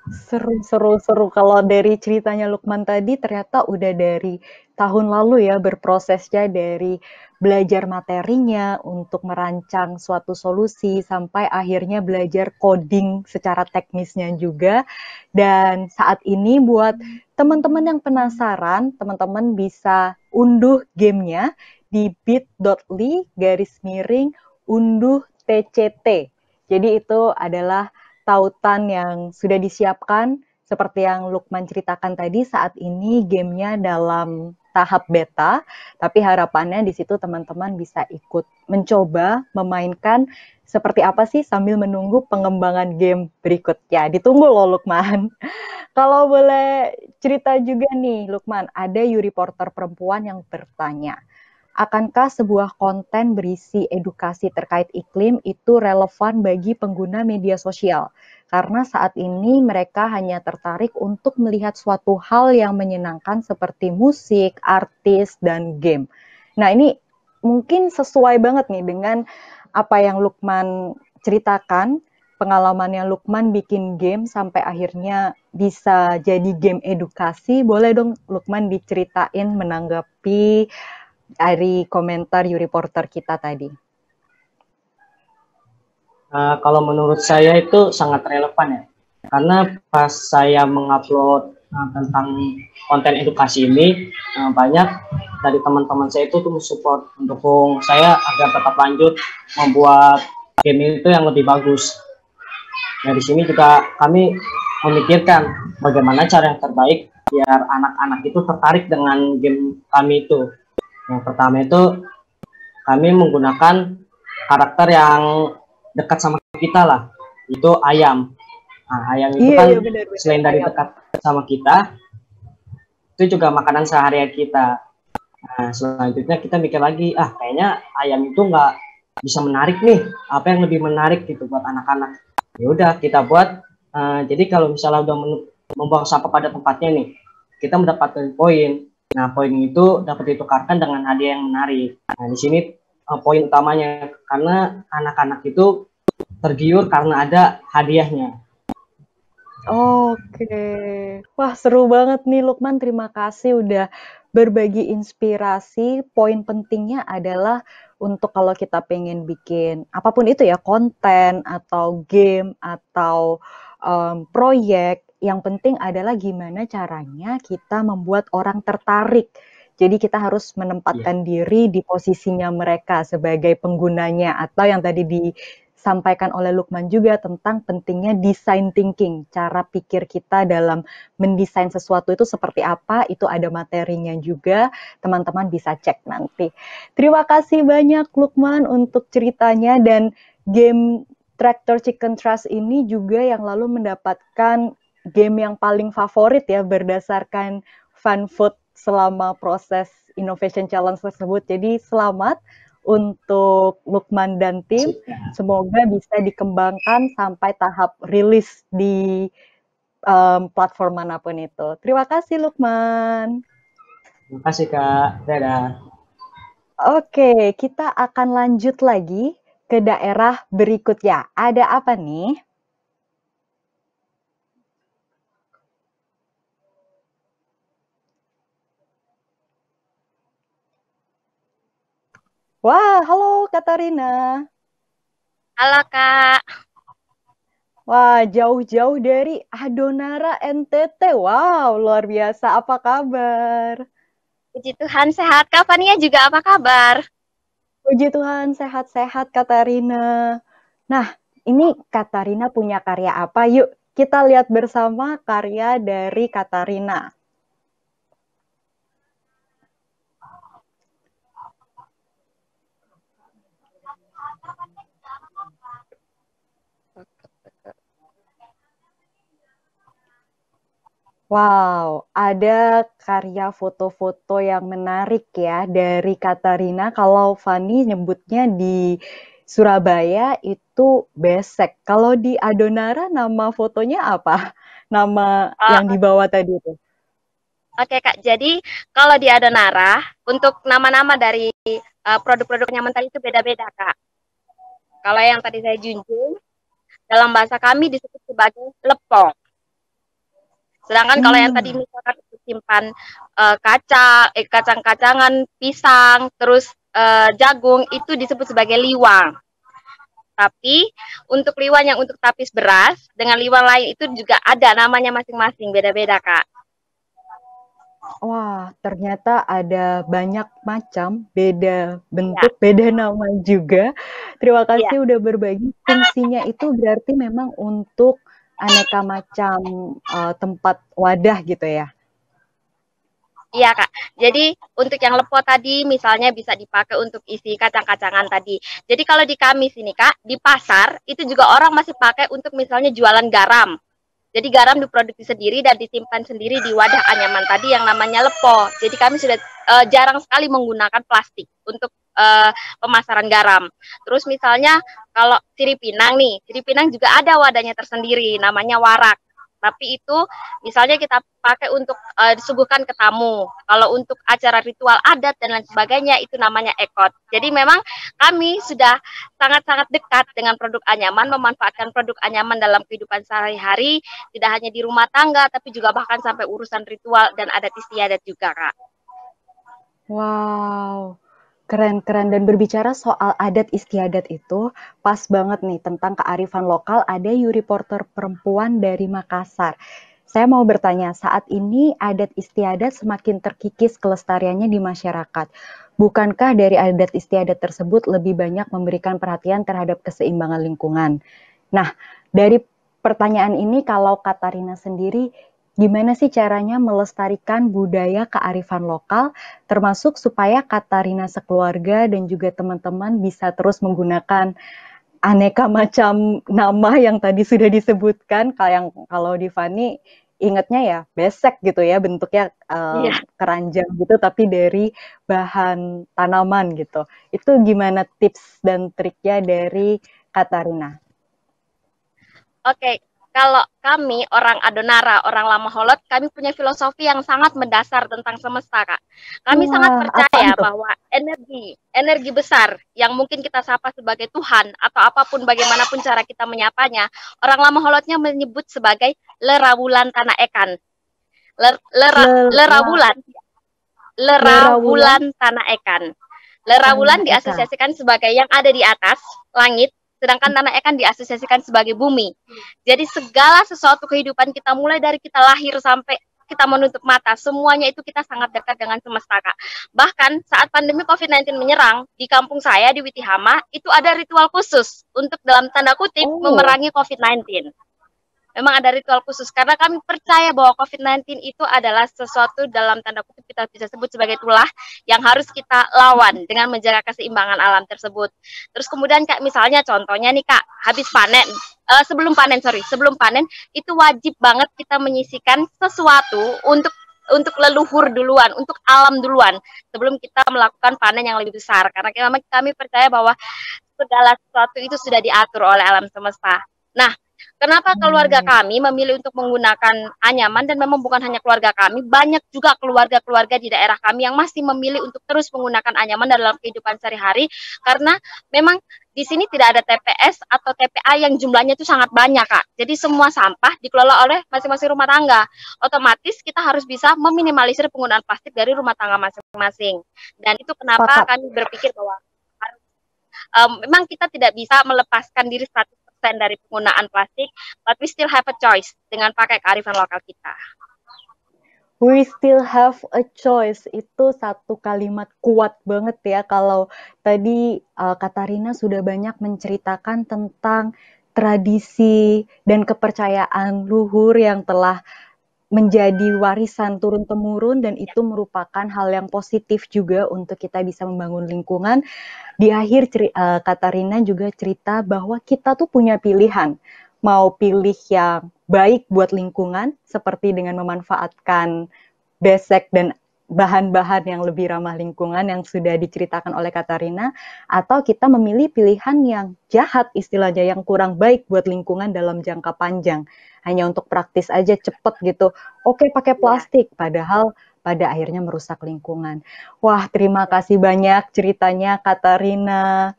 Seru. Kalau dari ceritanya Lukman tadi ternyata udah dari tahun lalu ya berprosesnya, dari belajar materinya untuk merancang suatu solusi sampai akhirnya belajar coding secara teknisnya juga. Dan saat ini buat teman-teman yang penasaran, teman-teman bisa unduh gamenya di bit.ly/unduh TCT. Jadi itu adalah tautan yang sudah disiapkan seperti yang Lukman ceritakan tadi. Saat ini gamenya dalam tahap beta, tapi harapannya di situ teman-teman bisa ikut mencoba memainkan seperti apa sih sambil menunggu pengembangan game berikutnya. Ditunggu loh Lukman. Kalau boleh cerita juga nih Lukman, ada YouReporter perempuan yang bertanya, akankah sebuah konten berisi edukasi terkait iklim itu relevan bagi pengguna media sosial? Karena saat ini mereka hanya tertarik untuk melihat suatu hal yang menyenangkan seperti musik, artis, dan game. Nah ini mungkin sesuai banget nih dengan apa yang Lukman ceritakan, pengalamannya Lukman bikin game sampai akhirnya bisa jadi game edukasi. Boleh dong Lukman diceritain menanggapi dari komentar YouReporter kita tadi. Kalau menurut saya itu sangat relevan ya, karena pas saya mengupload tentang konten edukasi ini, banyak dari teman-teman saya itu tuh support, mendukung saya agar tetap lanjut membuat game itu yang lebih bagus. Nah, di sini juga kami memikirkan bagaimana cara yang terbaik biar anak-anak itu tertarik dengan game kami itu. Yang pertama itu kami menggunakan karakter yang dekat sama kita lah, itu ayam. Nah, ayam itu Iya, kan iya benar selain dari ayam. dekat sama kita, itu juga makanan sehari-hari kita. Nah, selanjutnya kita mikir lagi, kayaknya ayam itu nggak bisa menarik nih, apa yang lebih menarik gitu buat anak-anak. Ya udah kita buat, jadi kalau misalnya udah membuang sampah pada tempatnya nih, kita mendapatkan poin. Nah, poin itu dapat ditukarkan dengan hadiah yang menarik. Nah, di sini poin utamanya, karena anak-anak itu tergiur karena ada hadiahnya. Oke. Wah, seru banget nih Lukman. Terima kasih udah berbagi inspirasi. Poin pentingnya adalah untuk kalau kita pengen bikin apapun itu ya, konten atau game atau proyek, yang penting adalah gimana caranya kita membuat orang tertarik. Jadi kita harus menempatkan diri di posisinya mereka sebagai penggunanya, atau yang tadi disampaikan oleh Lukman juga tentang pentingnya design thinking, cara pikir kita dalam mendesain sesuatu itu seperti apa, itu ada materinya juga, teman-teman bisa cek nanti. Terima kasih banyak Lukman untuk ceritanya, dan game Tractor Chicken Trust ini juga yang lalu mendapatkan game yang paling favorit ya berdasarkan Fun Food selama proses Innovation Challenge tersebut. Jadi selamat untuk Lukman dan tim. Semoga bisa dikembangkan sampai tahap rilis di platform manapun itu. Terima kasih Lukman. Terima kasih Kak. Dadah. Oke, kita akan lanjut lagi ke daerah berikutnya. Ada apa nih? Wah, halo Katarina. Halo Kak. Wah, jauh-jauh dari Adonara NTT. Wow, luar biasa. Apa kabar? Puji Tuhan sehat. Kak Fania juga apa kabar? Puji Tuhan sehat-sehat Katarina. Nah, ini Katarina punya karya apa? Yuk kita lihat bersama karya dari Katarina. Wow, ada karya foto-foto yang menarik ya dari Katarina. Kalau Fani nyebutnya di Surabaya itu besek. Kalau di Adonara nama fotonya apa? Nama yang dibawa tadi itu. Oke Kak, jadi kalau di Adonara, untuk nama-nama dari produk-produk nyaman tadi itu beda-beda Kak. Kalau yang tadi saya junjung, dalam bahasa kami disebut sebagai lepong. Sedangkan kalau yang tadi misalkan simpan kacang-kacangan, pisang, terus jagung, itu disebut sebagai liwang. Tapi untuk liwang yang untuk tapis beras, dengan liwang lain itu juga ada namanya masing-masing, beda-beda Kak. Wah, ternyata ada banyak macam, beda bentuk, beda nama juga. Terima kasih udah berbagi. Fungsinya itu berarti memang untuk aneka macam tempat wadah gitu ya? Iya Kak, jadi untuk yang lepo tadi misalnya bisa dipakai untuk isi kacang-kacangan tadi. Jadi kalau di kami sini Kak, di pasar itu juga orang masih pakai untuk misalnya jualan garam. Jadi garam diproduksi sendiri dan disimpan sendiri di wadah anyaman tadi yang namanya lepo. Jadi kami sudah jarang sekali menggunakan plastik untuk pemasaran garam. Terus misalnya kalau sirip pinang nih, sirip pinang juga ada wadahnya tersendiri, namanya warak. Tapi itu misalnya kita pakai untuk disuguhkan ke tamu. Kalau untuk acara ritual adat dan lain sebagainya itu namanya ekot. Jadi memang kami sudah sangat-sangat dekat dengan produk anyaman, memanfaatkan produk anyaman dalam kehidupan sehari-hari, tidak hanya di rumah tangga, tapi juga bahkan sampai urusan ritual dan adat istiadat juga, Kak. Wow, keren-keren. Dan berbicara soal adat istiadat itu, pas banget nih tentang kearifan lokal, ada reporter perempuan dari Makassar. Saya mau bertanya, saat ini adat istiadat semakin terkikis kelestariannya di masyarakat. Bukankah dari adat istiadat tersebut lebih banyak memberikan perhatian terhadap keseimbangan lingkungan? Nah, dari pertanyaan ini kalau Katarina sendiri, gimana sih caranya melestarikan budaya kearifan lokal, termasuk supaya Katarina sekeluarga dan juga teman-teman bisa terus menggunakan aneka macam nama yang tadi sudah disebutkan. Kalau di Fani ingatnya ya besek gitu ya, bentuknya Iya. keranjang gitu tapi dari bahan tanaman gitu. Itu gimana tips dan triknya dari Katarina? Oke, kalau kami orang Adonara, orang Lama Holot, kami punya filosofi yang sangat mendasar tentang semesta, Kak. Kami sangat Wah, percaya apaan tuh? bahwa energi besar yang mungkin kita sapa sebagai Tuhan atau apapun bagaimanapun cara kita menyapanya, orang Lama Holotnya menyebut sebagai lerabulan tanah ekan. Lerabulan tanah ekan. Lerabulan diasosiasikan sebagai yang ada di atas langit, sedangkan tanah ekan diasosiasikan sebagai bumi. Jadi segala sesuatu kehidupan kita, mulai dari kita lahir sampai kita menutup mata, semuanya itu kita sangat dekat dengan semesta, Kak. Bahkan saat pandemi COVID-19 menyerang, di kampung saya, di Witihama, itu ada ritual khusus untuk dalam tanda kutip memerangi COVID-19. Memang ada ritual khusus, karena kami percaya bahwa COVID-19 itu adalah sesuatu dalam tanda kutip kita bisa sebut sebagai tulah yang harus kita lawan dengan menjaga keseimbangan alam tersebut. Terus kemudian Kak, misalnya contohnya nih Kak, habis panen, sebelum panen itu wajib banget kita menyisikan sesuatu untuk leluhur duluan, untuk alam duluan sebelum kita melakukan panen yang lebih besar. Karena kami percaya bahwa segala sesuatu itu sudah diatur oleh alam semesta. Nah, kenapa keluarga kami memilih untuk menggunakan anyaman, dan memang bukan hanya keluarga kami, banyak juga keluarga-keluarga di daerah kami yang masih memilih untuk terus menggunakan anyaman dalam kehidupan sehari-hari, karena memang di sini tidak ada TPS atau TPA yang jumlahnya itu sangat banyak, Kak. Jadi semua sampah dikelola oleh masing-masing rumah tangga. Otomatis kita harus bisa meminimalisir penggunaan plastik dari rumah tangga masing-masing. Dan itu kenapa kami berpikir bahwa memang kita tidak bisa melepaskan diri 100% dari penggunaan plastik, but we still have a choice dengan pakai kearifan lokal kita. We still have a choice, itu satu kalimat kuat banget ya. Kalau tadi Katarina sudah banyak menceritakan tentang tradisi dan kepercayaan luhur yang telah menjadi warisan turun-temurun, dan itu merupakan hal yang positif juga untuk kita bisa membangun lingkungan. Di akhir Katarina juga cerita bahwa kita tuh punya pilihan, mau pilih yang baik buat lingkungan seperti dengan memanfaatkan besek dan bahan-bahan yang lebih ramah lingkungan yang sudah diceritakan oleh Katarina, atau kita memilih pilihan yang jahat istilahnya, yang kurang baik buat lingkungan dalam jangka panjang, hanya untuk praktis aja cepet gitu, oke pakai plastik, padahal pada akhirnya merusak lingkungan. Wah, terima kasih banyak ceritanya Katarina.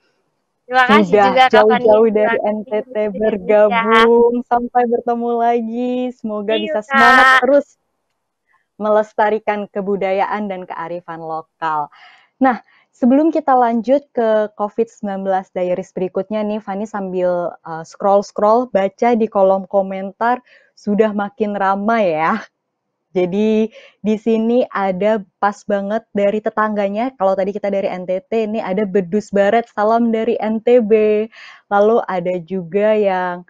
Terima kasih sudah juga jauh-jauh dari NTT bergabung. Sampai bertemu lagi, semoga bisa semangat terus melestarikan kebudayaan dan kearifan lokal. Nah, sebelum kita lanjut ke COVID-19 Diaries berikutnya nih, Fani sambil scroll-scroll, baca di kolom komentar, sudah makin ramai ya. Jadi di sini ada pas banget dari tetangganya, kalau tadi kita dari NTT, ini ada Bedus Baret, salam dari NTB. Lalu ada juga yang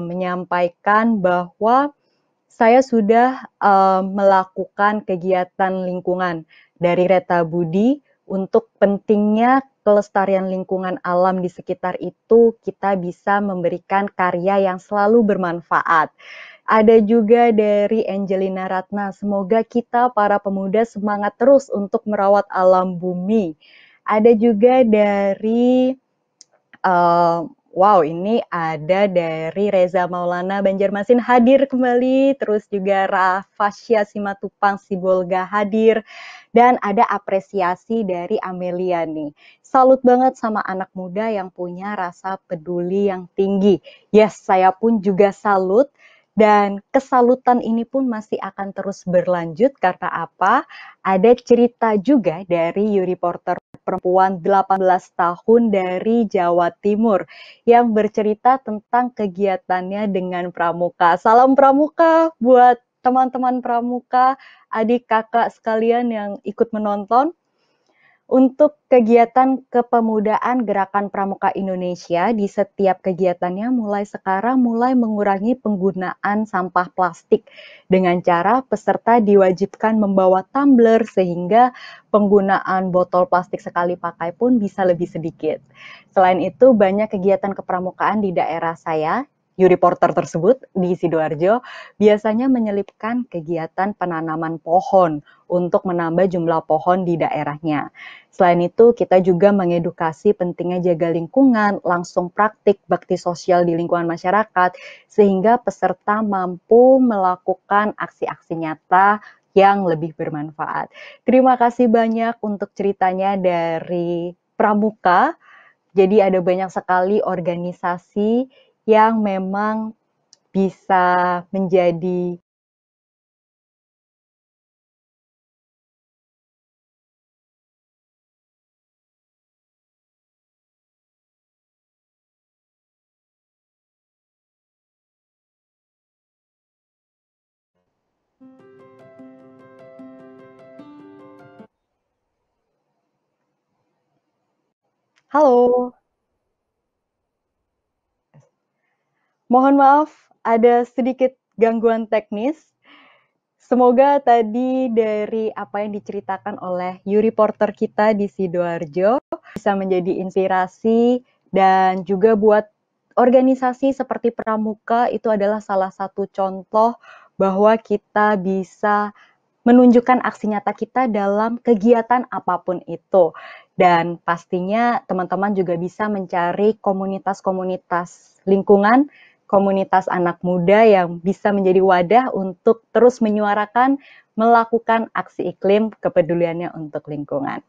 menyampaikan bahwa saya sudah melakukan kegiatan lingkungan dari Reta Budi. Untuk pentingnya kelestarian lingkungan alam di sekitar itu, kita bisa memberikan karya yang selalu bermanfaat. Ada juga dari Angelina Ratna, semoga kita para pemuda semangat terus untuk merawat alam bumi. Ada juga dari wow, ini ada dari Reza Maulana Banjarmasin hadir kembali, terus juga Rafasya Simatupang Sibolga hadir, dan ada apresiasi dari Amelia nih. Salut banget sama anak muda yang punya rasa peduli yang tinggi. Yes, saya pun juga salut, dan kesalutan ini pun masih akan terus berlanjut karena apa? Ada cerita juga dari Yuri Porter, perempuan 18 tahun dari Jawa Timur yang bercerita tentang kegiatannya dengan pramuka. Salam pramuka buat teman-teman pramuka, adik kakak sekalian yang ikut menonton. Untuk kegiatan kepemudaan Gerakan Pramuka Indonesia, di setiap kegiatannya mulai sekarang mulai mengurangi penggunaan sampah plastik dengan cara peserta diwajibkan membawa tumbler sehingga penggunaan botol plastik sekali pakai pun bisa lebih sedikit. Selain itu, banyak kegiatan kepramukaan di daerah saya, U-Reporter tersebut di Sidoarjo, biasanya menyelipkan kegiatan penanaman pohon untuk menambah jumlah pohon di daerahnya. Selain itu, kita juga mengedukasi pentingnya jaga lingkungan, langsung praktik bakti sosial di lingkungan masyarakat, sehingga peserta mampu melakukan aksi-aksi nyata yang lebih bermanfaat. Terima kasih banyak untuk ceritanya dari Pramuka. Jadi ada banyak sekali organisasi yang memang bisa menjadi Halo. Mohon maaf, ada sedikit gangguan teknis. Semoga tadi dari apa yang diceritakan oleh U-Reporter kita di Sidoarjo bisa menjadi inspirasi dan juga buat organisasi seperti Pramuka itu adalah salah satu contoh bahwa kita bisa menunjukkan aksi nyata kita dalam kegiatan apapun itu. Dan pastinya teman-teman juga bisa mencari komunitas-komunitas lingkungan, komunitas anak muda yang bisa menjadi wadah untuk terus menyuarakan, melakukan aksi iklim kepeduliannya untuk lingkungan.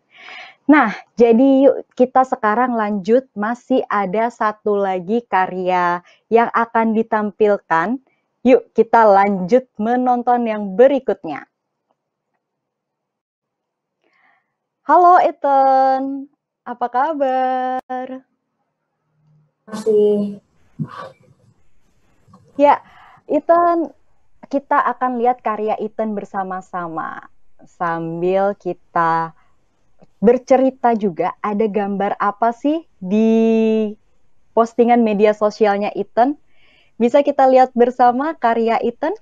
Nah, jadi yuk kita sekarang lanjut, masih ada satu lagi karya yang akan ditampilkan. Yuk kita lanjut menonton yang berikutnya. Halo Ethan, apa kabar? Masih. Ya, Ethan, kita akan lihat karya Ethan bersama-sama. Sambil kita bercerita juga, ada gambar apa sih di postingan media sosialnya Ethan? Bisa kita lihat bersama karya Ethan?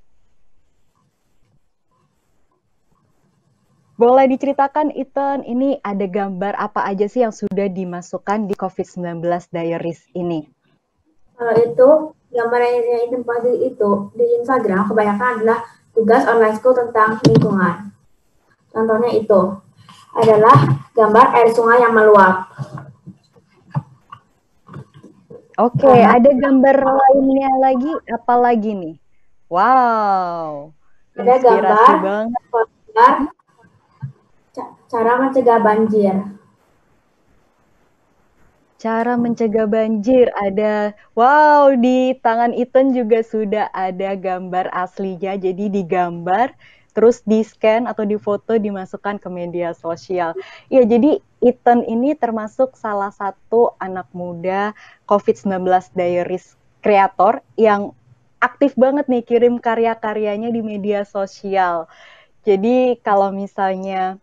Boleh diceritakan Ethan, ini ada gambar apa aja sih yang sudah dimasukkan di COVID-19 Diaries ini? Kalau itu, gambar yang Ethan posting itu di Instagram kebanyakan adalah tugas online school tentang lingkungan. Contohnya itu adalah gambar air sungai yang meluap. Oke, ada gambar lainnya lagi, apa lagi nih? Wow, ada gambar cara mencegah banjir. Cara mencegah banjir ada, wow, di tangan Ethan juga sudah ada gambar aslinya, jadi digambar, terus di-scan atau difoto, dimasukkan ke media sosial. Ya, jadi Ethan ini termasuk salah satu anak muda COVID-19 Diaries kreator yang aktif banget nih kirim karya-karyanya di media sosial. Jadi kalau misalnya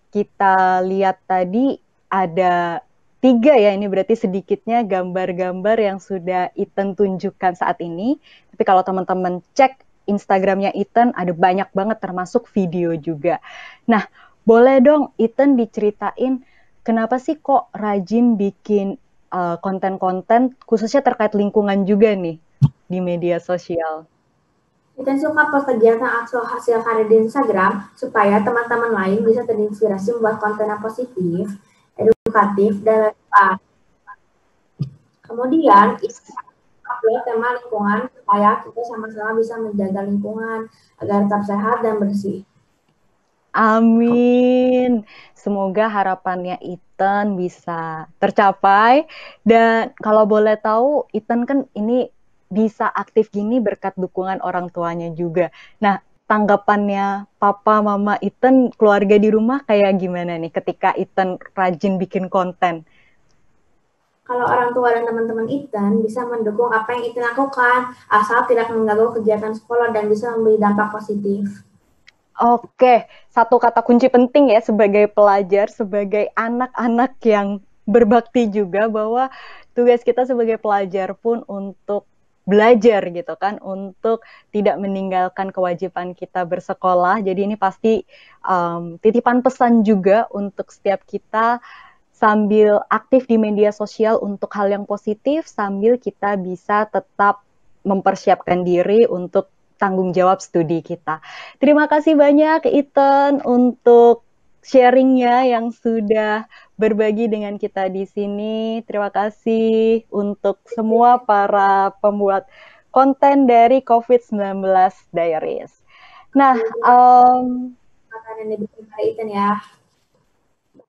kita lihat tadi ada 3 ya, ini berarti sedikitnya gambar-gambar yang sudah Ethan tunjukkan saat ini. Tapi kalau teman-teman cek Instagramnya Ethan, ada banyak banget termasuk video juga. Nah, boleh dong Ethan diceritain kenapa sih kok rajin bikin konten-konten khususnya terkait lingkungan juga nih di media sosial? Ethan suka post kegiatan atau hasil karya di Instagram supaya teman-teman lain bisa terinspirasi membuat konten yang positif, edukatif, dan relevan. Kemudian, upload tema lingkungan supaya kita sama-sama bisa menjaga lingkungan agar tetap sehat dan bersih. Amin. Semoga harapannya Ethan bisa tercapai. Dan kalau boleh tahu, Ethan kan ini bisa aktif gini berkat dukungan orang tuanya juga. Nah, tanggapannya papa, mama Ethan, keluarga di rumah kayak gimana nih ketika Ethan rajin bikin konten? Kalau orang tua dan teman-teman Ethan bisa mendukung apa yang Ethan lakukan, asal tidak mengganggu kegiatan sekolah dan bisa memberi dampak positif. Oke, satu kata kunci penting ya sebagai pelajar, sebagai anak-anak yang berbakti juga bahwa tugas kita sebagai pelajar pun untuk belajar gitu kan, untuk tidak meninggalkan kewajiban kita bersekolah. Jadi ini pasti titipan pesan juga untuk setiap kita sambil aktif di media sosial untuk hal yang positif, sambil kita bisa tetap mempersiapkan diri untuk tanggung jawab studi kita. Terima kasih banyak Ethan untuk sharingnya yang sudah berbagi dengan kita di sini. Terima kasih untuk semua para pembuat konten dari COVID-19 Diaries. Nah, makanan yang dibikin hari Ethan ya.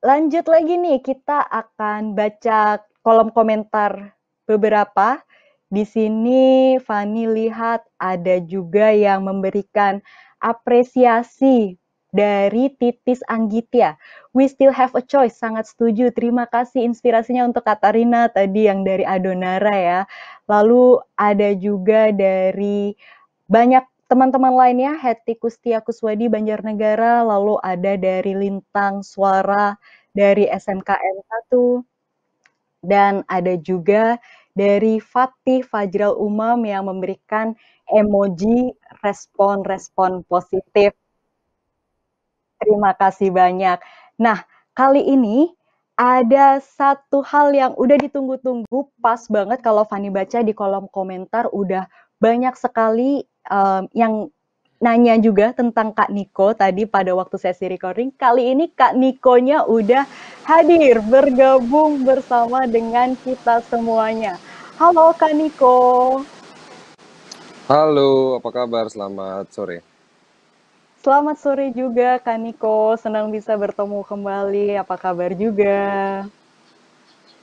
Lanjut lagi nih, kita akan baca kolom komentar beberapa. Di sini Fani lihat ada juga yang memberikan apresiasi dari Titis Anggitya. We still have a choice, sangat setuju. Terima kasih inspirasinya untuk Katarina tadi yang dari Adonara ya. Lalu ada juga dari banyak teman-teman lainnya, Heti Kustia Kuswadi Banjarnegara, lalu ada dari Lintang Suara dari SMKN 1, dan ada juga dari Fatih Fajral Umam yang memberikan emoji respon-respon positif. Terima kasih banyak. Nah, kali ini ada satu hal yang udah ditunggu-tunggu, pas banget kalau Fani baca di kolom komentar udah banyak sekali yang nanya juga tentang Kak Niko tadi pada waktu sesi recording. Kali ini Kak Nikonya udah hadir bergabung bersama dengan kita semuanya. Halo Kak Niko. Halo, apa kabar? Selamat sore. Selamat sore juga Kak Niko, senang bisa bertemu kembali. Apa kabar juga?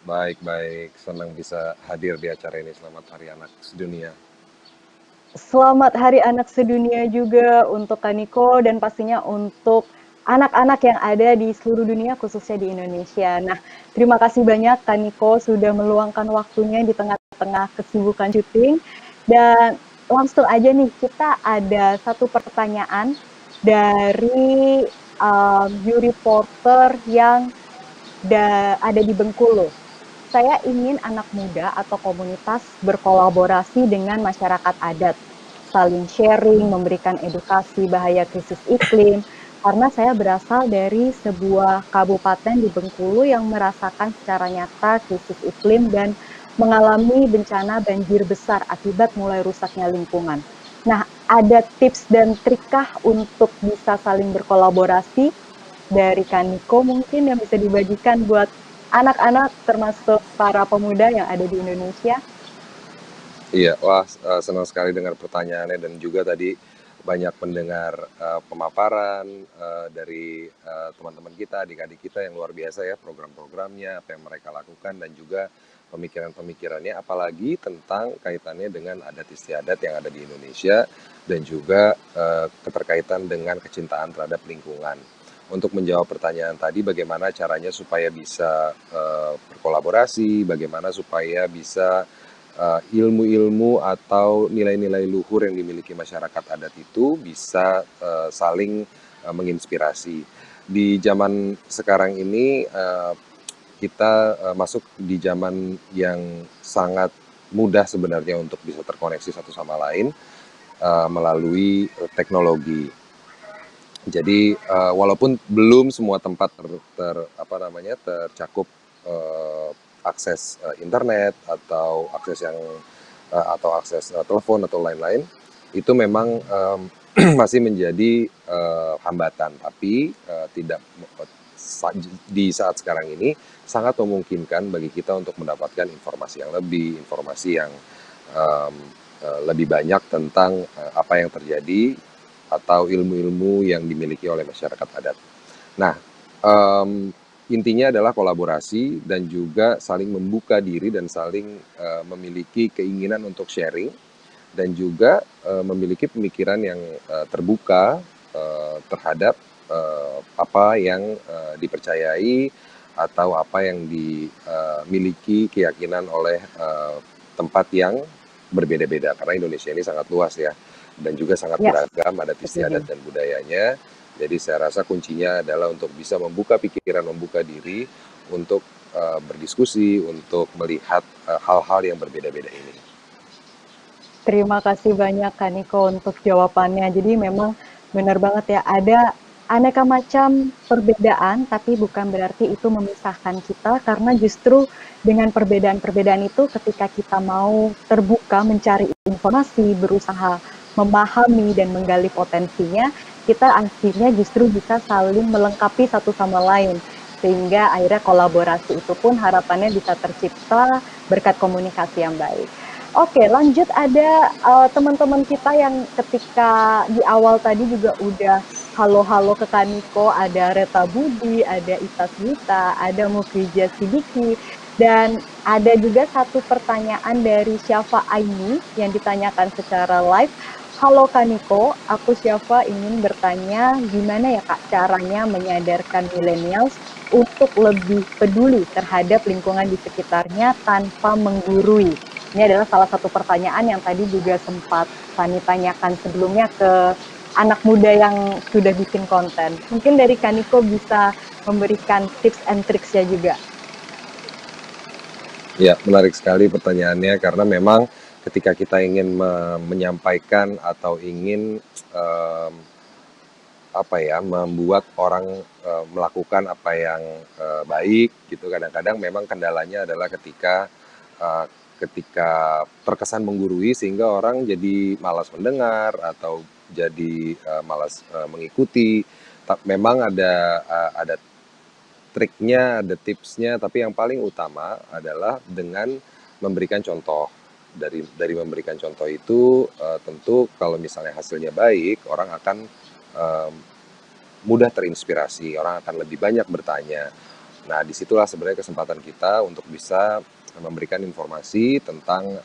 Baik-baik, senang bisa hadir di acara ini. Selamat Hari Anak Sedunia. Selamat Hari Anak Sedunia juga untuk Kak Niko dan pastinya untuk anak-anak yang ada di seluruh dunia khususnya di Indonesia. Nah, terima kasih banyak Kak Niko sudah meluangkan waktunya di tengah-tengah kesibukan syuting. Dan langsung aja nih, kita ada satu pertanyaan dari Yuri Porter yang ada di Bengkulu. Saya ingin anak muda atau komunitas berkolaborasi dengan masyarakat adat, saling sharing, memberikan edukasi bahaya krisis iklim, karena saya berasal dari sebuah kabupaten di Bengkulu yang merasakan secara nyata krisis iklim dan mengalami bencana banjir besar akibat mulai rusaknya lingkungan. Nah, ada tips dan trikkah untuk bisa saling berkolaborasi dari Kak Niko mungkin yang bisa dibagikan buat anak-anak termasuk para pemuda yang ada di Indonesia? Iya, wah senang sekali dengar pertanyaannya dan juga tadi banyak mendengar pemaparan dari teman-teman kita, adik-adik kita yang luar biasa ya, program-programnya, apa yang mereka lakukan dan juga pemikiran-pemikirannya, apalagi tentang kaitannya dengan adat istiadat yang ada di Indonesia dan juga keterkaitan dengan kecintaan terhadap lingkungan. Untuk menjawab pertanyaan tadi, bagaimana caranya supaya bisa berkolaborasi, bagaimana supaya bisa ilmu-ilmu atau nilai-nilai luhur yang dimiliki masyarakat adat itu bisa saling menginspirasi. Di zaman sekarang ini kita masuk di zaman yang sangat mudah sebenarnya untuk bisa terkoneksi satu sama lain melalui teknologi. Jadi walaupun belum semua tempat tercakup akses internet atau akses telepon atau lain-lain, itu memang masih menjadi hambatan. Tapi tidak di saat sekarang ini sangat memungkinkan bagi kita untuk mendapatkan informasi yang lebih banyak tentang apa yang terjadi atau ilmu-ilmu yang dimiliki oleh masyarakat adat. Nah, intinya adalah kolaborasi dan juga saling membuka diri dan saling memiliki keinginan untuk sharing dan juga memiliki pemikiran yang terbuka terhadap apa yang dipercayai atau apa yang dimiliki keyakinan oleh tempat yang berbeda-beda, karena Indonesia ini sangat luas ya. dan juga sangat Ya, beragam adat istiadat setuju. dan budayanya. Jadi saya rasa kuncinya adalah untuk bisa membuka pikiran, membuka diri untuk berdiskusi, untuk melihat hal-hal yang berbeda-beda ini. Terima kasih banyak Kak Niko untuk jawabannya. Jadi memang benar banget ya, ada aneka macam perbedaan, tapi bukan berarti itu memisahkan kita, karena justru dengan perbedaan-perbedaan itu ketika kita mau terbuka mencari informasi, berusaha memahami dan menggali potensinya, kita akhirnya justru bisa saling melengkapi satu sama lain. Sehingga akhirnya kolaborasi itu pun harapannya bisa tercipta berkat komunikasi yang baik. Oke, lanjut ada teman-teman kita yang ketika di awal tadi juga udah halo-halo ke Kaniko, ada Reta Budi, ada Itas Gita, ada Mufrija Sidiki, dan ada juga satu pertanyaan dari Syafa Aini yang ditanyakan secara live. Halo Kaniko, aku Syafa ingin bertanya gimana ya Kak caranya menyadarkan millennials untuk lebih peduli terhadap lingkungan di sekitarnya tanpa menggurui. Ini adalah salah satu pertanyaan yang tadi juga sempat Fani tanyakan sebelumnya ke anak muda yang sudah bikin konten. Mungkin dari Kaniko bisa memberikan tips and tricksnya juga. Ya, menarik sekali pertanyaannya karena memang ketika kita ingin menyampaikan atau ingin membuat orang melakukan apa yang baik gitu, kadang-kadang memang kendalanya adalah ketika terkesan menggurui sehingga orang jadi malas mendengar atau jadi malas mengikuti. Memang ada triknya, ada tipsnya, tapi yang paling utama adalah dengan memberikan contoh. Dari memberikan contoh itu tentu kalau misalnya hasilnya baik, orang akan mudah terinspirasi, orang akan lebih banyak bertanya. Nah, disitulah sebenarnya kesempatan kita untuk bisa memberikan informasi tentang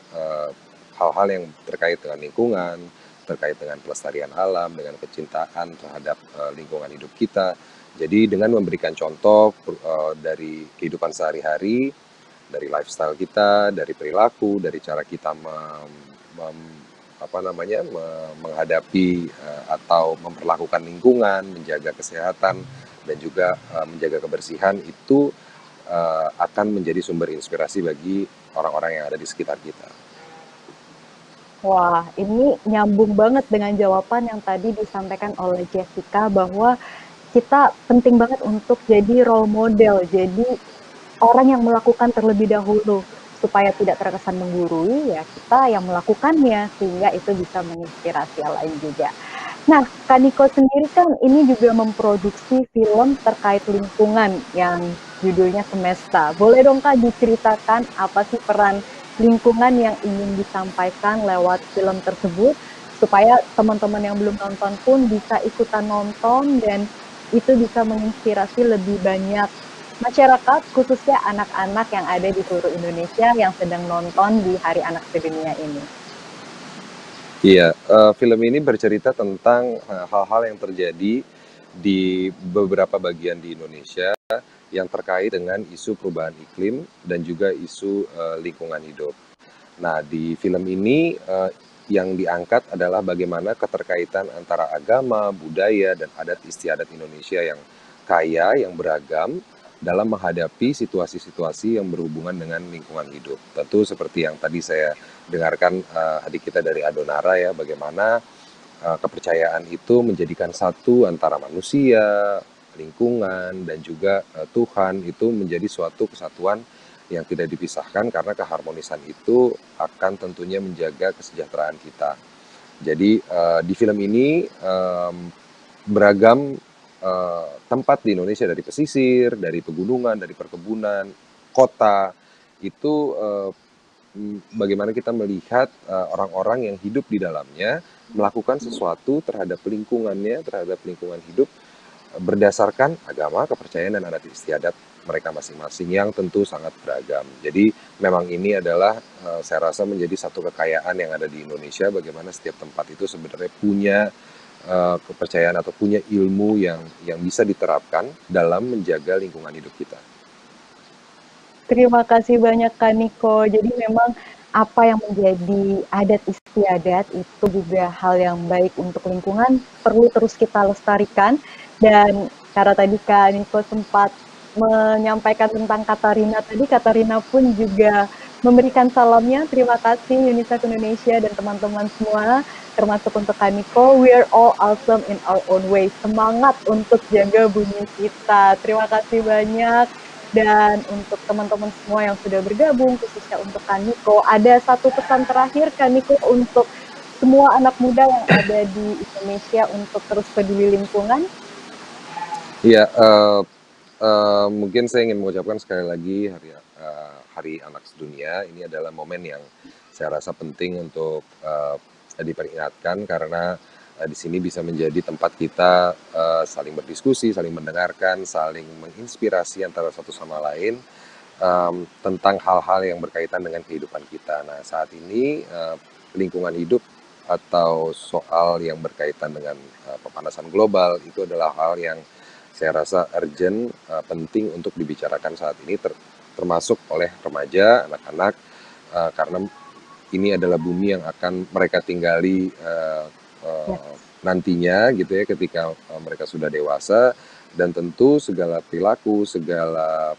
hal-hal yang terkait dengan lingkungan, terkait dengan pelestarian alam, dengan kecintaan terhadap lingkungan hidup kita. Jadi dengan memberikan contoh dari kehidupan sehari-hari, dari lifestyle kita, dari perilaku, dari cara kita menghadapi atau memperlakukan lingkungan, menjaga kesehatan dan juga menjaga kebersihan itu akan menjadi sumber inspirasi bagi orang-orang yang ada di sekitar kita. Wah, ini nyambung banget dengan jawaban yang tadi disampaikan oleh Jessica bahwa kita penting banget untuk jadi role model, jadi orang yang melakukan terlebih dahulu supaya tidak terkesan menggurui, ya kita yang melakukannya sehingga itu bisa menginspirasi yang lain juga. Nah, Kaniko sendiri kan ini juga memproduksi film terkait lingkungan yang judulnya Semesta. Boleh dong Kak diceritakan apa sih peran lingkungan yang ingin disampaikan lewat film tersebut supaya teman-teman yang belum nonton pun bisa ikutan nonton dan itu bisa menginspirasi lebih banyak masyarakat, khususnya anak-anak yang ada di seluruh Indonesia yang sedang nonton di Hari Anak Sedunia ini. Iya, film ini bercerita tentang hal-hal yang terjadi di beberapa bagian di Indonesia yang terkait dengan isu perubahan iklim dan juga isu lingkungan hidup. Nah, di film ini yang diangkat adalah bagaimana keterkaitan antara agama, budaya, dan adat istiadat Indonesia yang kaya, yang beragam dalam menghadapi situasi-situasi yang berhubungan dengan lingkungan hidup. Tentu seperti yang tadi saya dengarkan adik kita dari Adonara ya, bagaimana kepercayaan itu menjadikan satu antara manusia, lingkungan, dan juga Tuhan itu menjadi suatu kesatuan yang tidak dipisahkan karena keharmonisan itu akan tentunya menjaga kesejahteraan kita. Jadi di film ini beragam tempat di Indonesia dari pesisir, dari pegunungan, dari perkebunan, kota, itu bagaimana kita melihat orang-orang yang hidup di dalamnya melakukan sesuatu terhadap lingkungannya, terhadap lingkungan hidup berdasarkan agama, kepercayaan, dan adat istiadat mereka masing-masing yang tentu sangat beragam. Jadi memang ini adalah saya rasa menjadi satu kekayaan yang ada di Indonesia, bagaimana setiap tempat itu sebenarnya punya kepercayaan atau punya ilmu yang bisa diterapkan dalam menjaga lingkungan hidup kita. Terima kasih banyak Kaniko. Jadi memang apa yang menjadi adat istiadat itu juga hal yang baik untuk lingkungan, perlu terus kita lestarikan. Dan karena tadi Kak Niko sempat menyampaikan tentang Katarina tadi, Katarina pun juga memberikan salamnya. Terima kasih UNICEF Indonesia dan teman-teman semua, termasuk untuk Kak Niko. We are all awesome in our own way. Semangat untuk jaga bumi kita. Terima kasih banyak. Dan untuk teman-teman semua yang sudah bergabung, khususnya untuk Kak Niko, ada satu pesan terakhir Kak Niko untuk semua anak muda yang ada di Indonesia untuk terus peduli lingkungan. Iya, mungkin saya ingin mengucapkan sekali lagi Hari Anak Sedunia. Ini adalah momen yang saya rasa penting untuk diperingatkan, karena di sini bisa menjadi tempat kita saling berdiskusi, saling mendengarkan, saling menginspirasi antara satu sama lain tentang hal-hal yang berkaitan dengan kehidupan kita. Nah, saat ini lingkungan hidup atau soal yang berkaitan dengan pemanasan global itu adalah hal yang saya rasa urgent, penting untuk dibicarakan saat ini, termasuk oleh remaja, anak-anak, karena ini adalah bumi yang akan mereka tinggali nantinya gitu ya, ketika mereka sudah dewasa. Dan tentu segala perilaku, segala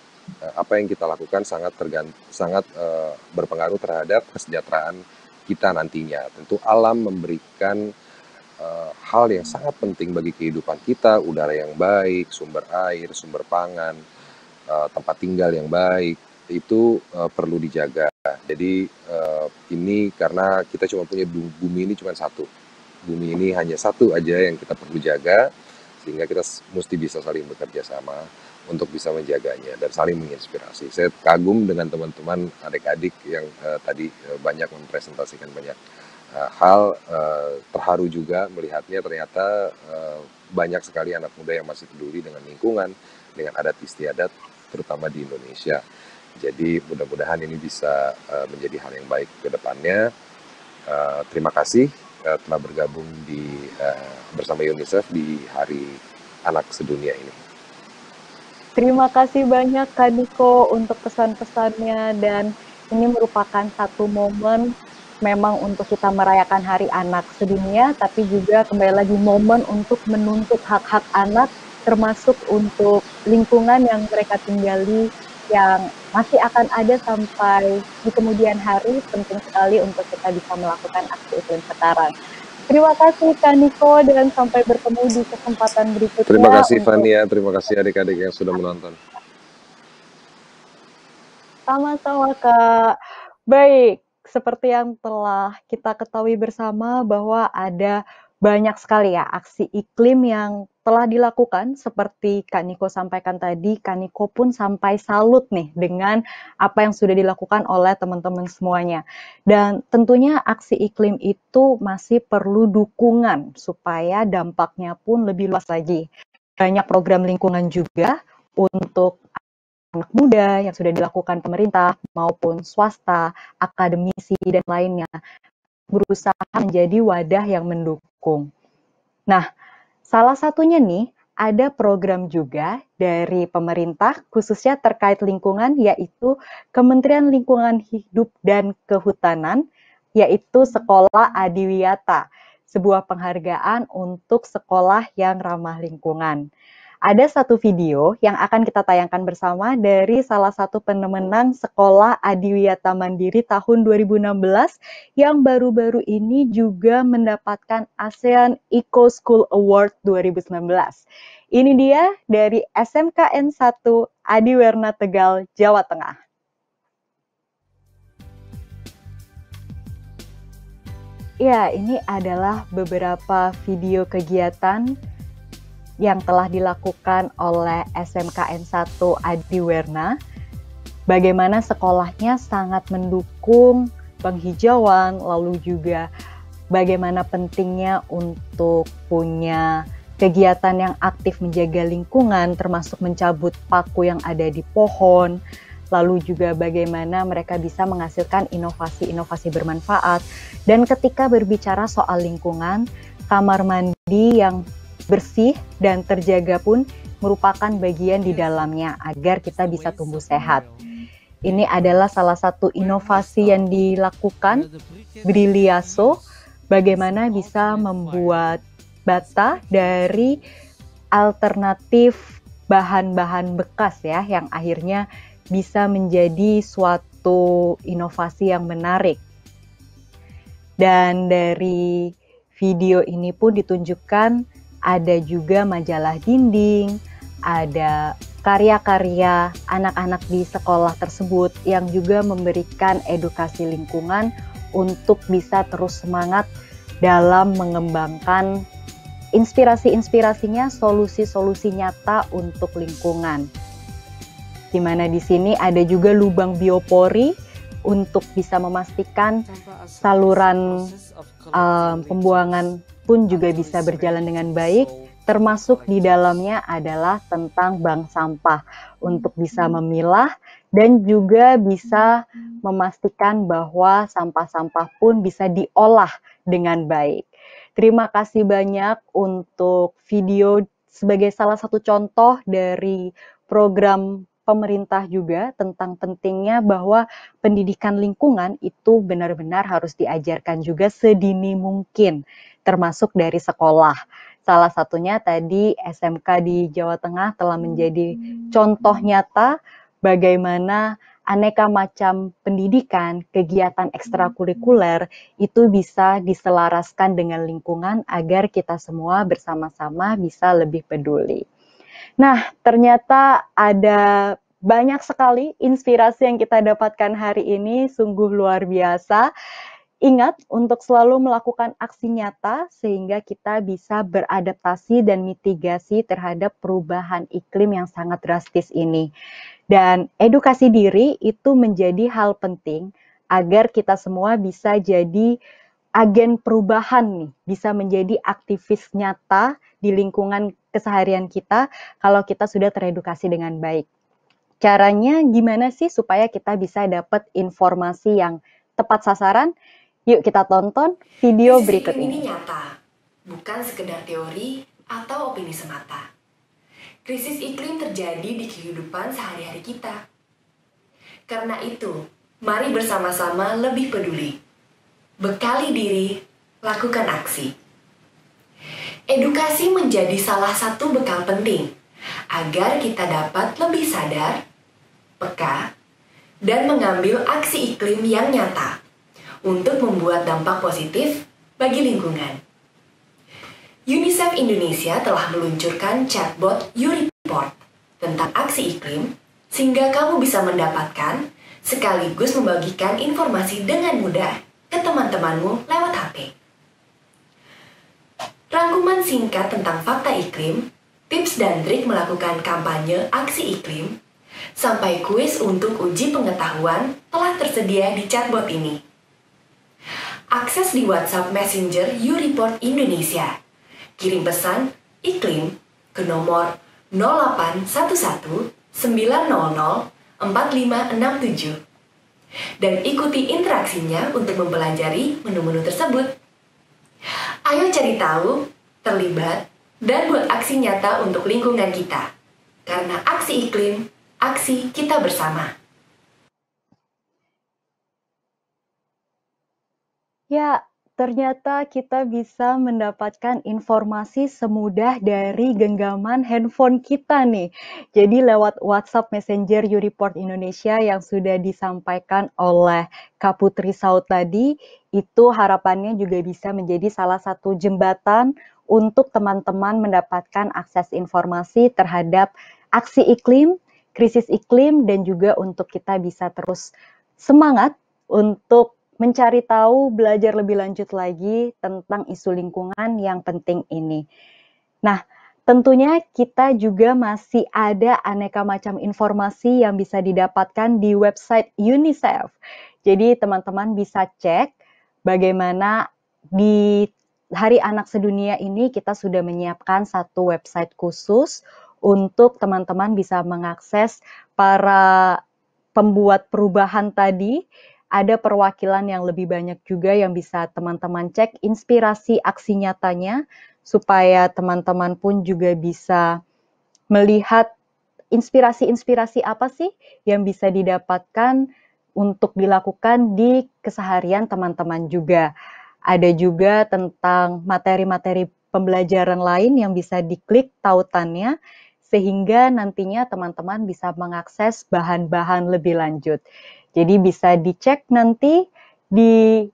apa yang kita lakukan sangat berpengaruh terhadap kesejahteraan kita nantinya. Tentu alam memberikan hal yang sangat penting bagi kehidupan kita, udara yang baik, sumber air, sumber pangan, tempat tinggal yang baik, itu perlu dijaga. Jadi ini karena kita cuma punya bumi ini cuma satu. Bumi ini hanya satu aja yang kita perlu jaga, sehingga kita mesti bisa saling bekerja sama untuk bisa menjaganya dan saling menginspirasi. Saya kagum dengan teman-teman adik-adik yang tadi banyak mempresentasikan banyak hal, terharu juga melihatnya. Ternyata banyak sekali anak muda yang masih peduli dengan lingkungan, dengan adat istiadat, terutama di Indonesia. Jadi mudah-mudahan ini bisa menjadi hal yang baik ke depannya. Terima kasih telah bergabung bersama UNICEF di Hari Anak Sedunia ini. Terima kasih banyak Kak Niko untuk pesan-pesannya, dan ini merupakan satu momen memang untuk kita merayakan Hari Anak Sedunia, tapi juga kembali lagi momen untuk menuntut hak-hak anak, termasuk untuk lingkungan yang mereka tinggali yang masih akan ada sampai di kemudian hari. Penting sekali untuk kita bisa melakukan aksi iklim sekarang. Terima kasih Kak Niko, dan sampai bertemu di kesempatan berikutnya. Terima kasih Fania, terima kasih adik-adik yang sudah menonton. Sama-sama Kak. Baik, seperti yang telah kita ketahui bersama bahwa ada banyak sekali ya aksi iklim yang telah dilakukan. Seperti Kak Niko sampaikan tadi, Kak Niko pun sampai salut nih dengan apa yang sudah dilakukan oleh teman-teman semuanya. Dan tentunya aksi iklim itu masih perlu dukungan supaya dampaknya pun lebih luas lagi. Banyak program lingkungan juga untuk anak muda yang sudah dilakukan pemerintah maupun swasta, akademisi, dan lainnya, berusaha menjadi wadah yang mendukung. Nah, salah satunya nih, ada program juga dari pemerintah khususnya terkait lingkungan, yaitu Kementerian Lingkungan Hidup dan Kehutanan, yaitu Sekolah Adiwiyata, sebuah penghargaan untuk sekolah yang ramah lingkungan. Ada satu video yang akan kita tayangkan bersama dari salah satu pemenang Sekolah Adiwiyata Mandiri tahun 2016 yang baru-baru ini juga mendapatkan ASEAN Eco School Award 2019. Ini dia dari SMKN 1 Adiwerna Tegal, Jawa Tengah. Ya, ini adalah beberapa video kegiatan yang telah dilakukan oleh SMKN 1 Adiwerna. Bagaimana sekolahnya sangat mendukung penghijauan, lalu juga bagaimana pentingnya untuk punya kegiatan yang aktif menjaga lingkungan, termasuk mencabut paku yang ada di pohon, lalu juga bagaimana mereka bisa menghasilkan inovasi-inovasi bermanfaat. Dan ketika berbicara soal lingkungan, kamar mandi yang bersih dan terjaga pun merupakan bagian di dalamnya agar kita bisa tumbuh sehat. Ini adalah salah satu inovasi yang dilakukan Briliaso, bagaimana bisa membuat bata dari alternatif bahan-bahan bekas ya, yang akhirnya bisa menjadi suatu inovasi yang menarik. Dan dari video ini pun ditunjukkan ada juga majalah dinding, ada karya-karya anak-anak di sekolah tersebut yang juga memberikan edukasi lingkungan untuk bisa terus semangat dalam mengembangkan inspirasi-inspirasinya, solusi-solusi nyata untuk lingkungan. Di mana di sini ada juga lubang biopori untuk bisa memastikan saluran pembuangan pun juga bisa berjalan dengan baik, termasuk di dalamnya adalah tentang bank sampah untuk bisa memilah dan juga bisa memastikan bahwa sampah-sampah pun bisa diolah dengan baik. Terima kasih banyak untuk video sebagai salah satu contoh dari program pemerintah juga tentang pentingnya bahwa pendidikan lingkungan itu benar-benar harus diajarkan juga sedini mungkin, termasuk dari sekolah. Salah satunya tadi SMK di Jawa Tengah telah menjadi contoh nyata bagaimana aneka macam pendidikan, kegiatan ekstrakurikuler itu bisa diselaraskan dengan lingkungan agar kita semua bersama-sama bisa lebih peduli. Nah, ternyata ada banyak sekali inspirasi yang kita dapatkan hari ini, sungguh luar biasa. Ingat untuk selalu melakukan aksi nyata sehingga kita bisa beradaptasi dan mitigasi terhadap perubahan iklim yang sangat drastis ini. Dan edukasi diri itu menjadi hal penting agar kita semua bisa jadi agen perubahan nih, bisa menjadi aktivis nyata di lingkungan keseharian kita kalau kita sudah teredukasi dengan baik. Caranya gimana sih supaya kita bisa dapat informasi yang tepat sasaran? Yuk kita tonton video berikut ini. Krisis iklim ini nyata, bukan sekedar teori atau opini semata. Krisis iklim terjadi di kehidupan sehari-hari kita. Karena itu, mari bersama-sama lebih peduli. Bekali diri, lakukan aksi. Edukasi menjadi salah satu bekal penting agar kita dapat lebih sadar, peka, dan mengambil aksi iklim yang nyata untuk membuat dampak positif bagi lingkungan. UNICEF Indonesia telah meluncurkan chatbot YouReport tentang aksi iklim, sehingga kamu bisa mendapatkan sekaligus membagikan informasi dengan mudah ke teman-temanmu lewat HP. Rangkuman singkat tentang fakta iklim, tips dan trik melakukan kampanye aksi iklim, sampai kuis untuk uji pengetahuan telah tersedia di chatbot ini. Akses di WhatsApp Messenger YouReport Indonesia. Kirim pesan iklim ke nomor 0811 900 4567 dan ikuti interaksinya untuk mempelajari menu-menu tersebut. Ayo cari tahu, terlibat, dan buat aksi nyata untuk lingkungan kita. Karena aksi iklim, aksi kita bersama. Ya, ternyata kita bisa mendapatkan informasi semudah dari genggaman handphone kita nih. Jadi lewat WhatsApp Messenger YouReport Indonesia yang sudah disampaikan oleh Kak Putri Saud tadi, itu harapannya juga bisa menjadi salah satu jembatan untuk teman-teman mendapatkan akses informasi terhadap aksi iklim, krisis iklim, dan juga untuk kita bisa terus semangat untuk mencari tahu, belajar lebih lanjut lagi tentang isu lingkungan yang penting ini. Nah, tentunya kita juga masih ada aneka macam informasi yang bisa didapatkan di website UNICEF. Jadi teman-teman bisa cek bagaimana di Hari Anak Sedunia ini kita sudah menyiapkan satu website khusus untuk teman-teman bisa mengakses para pembuat perubahan tadi. Ada perwakilan yang lebih banyak juga yang bisa teman-teman cek inspirasi aksi nyatanya supaya teman-teman pun juga bisa melihat inspirasi-inspirasi apa sih yang bisa didapatkan untuk dilakukan di keseharian teman-teman juga. Ada juga tentang materi-materi pembelajaran lain yang bisa diklik tautannya, sehingga nantinya teman-teman bisa mengakses bahan-bahan lebih lanjut. Jadi bisa dicek nanti di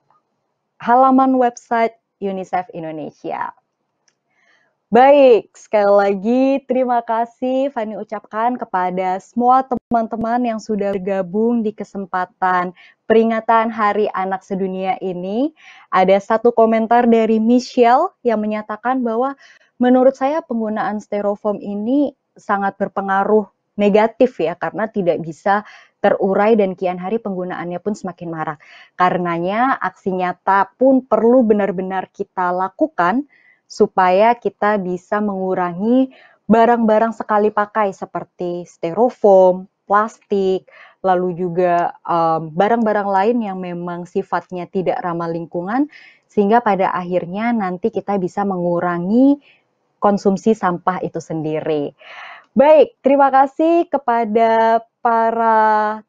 halaman website UNICEF Indonesia. Baik, sekali lagi terima kasih Fani ucapkan kepada semua teman-teman yang sudah bergabung di kesempatan peringatan Hari Anak Sedunia ini. Ada satu komentar dari Michelle yang menyatakan bahwa menurut saya penggunaan styrofoam ini sangat berpengaruh negatif ya, karena tidak bisa terurai dan kian hari penggunaannya pun semakin marak. Karenanya aksi nyata pun perlu benar-benar kita lakukan supaya kita bisa mengurangi barang-barang sekali pakai seperti styrofoam, plastik, lalu juga barang-barang lain yang memang sifatnya tidak ramah lingkungan, sehingga pada akhirnya nanti kita bisa mengurangi konsumsi sampah itu sendiri. Baik, terima kasih kepada para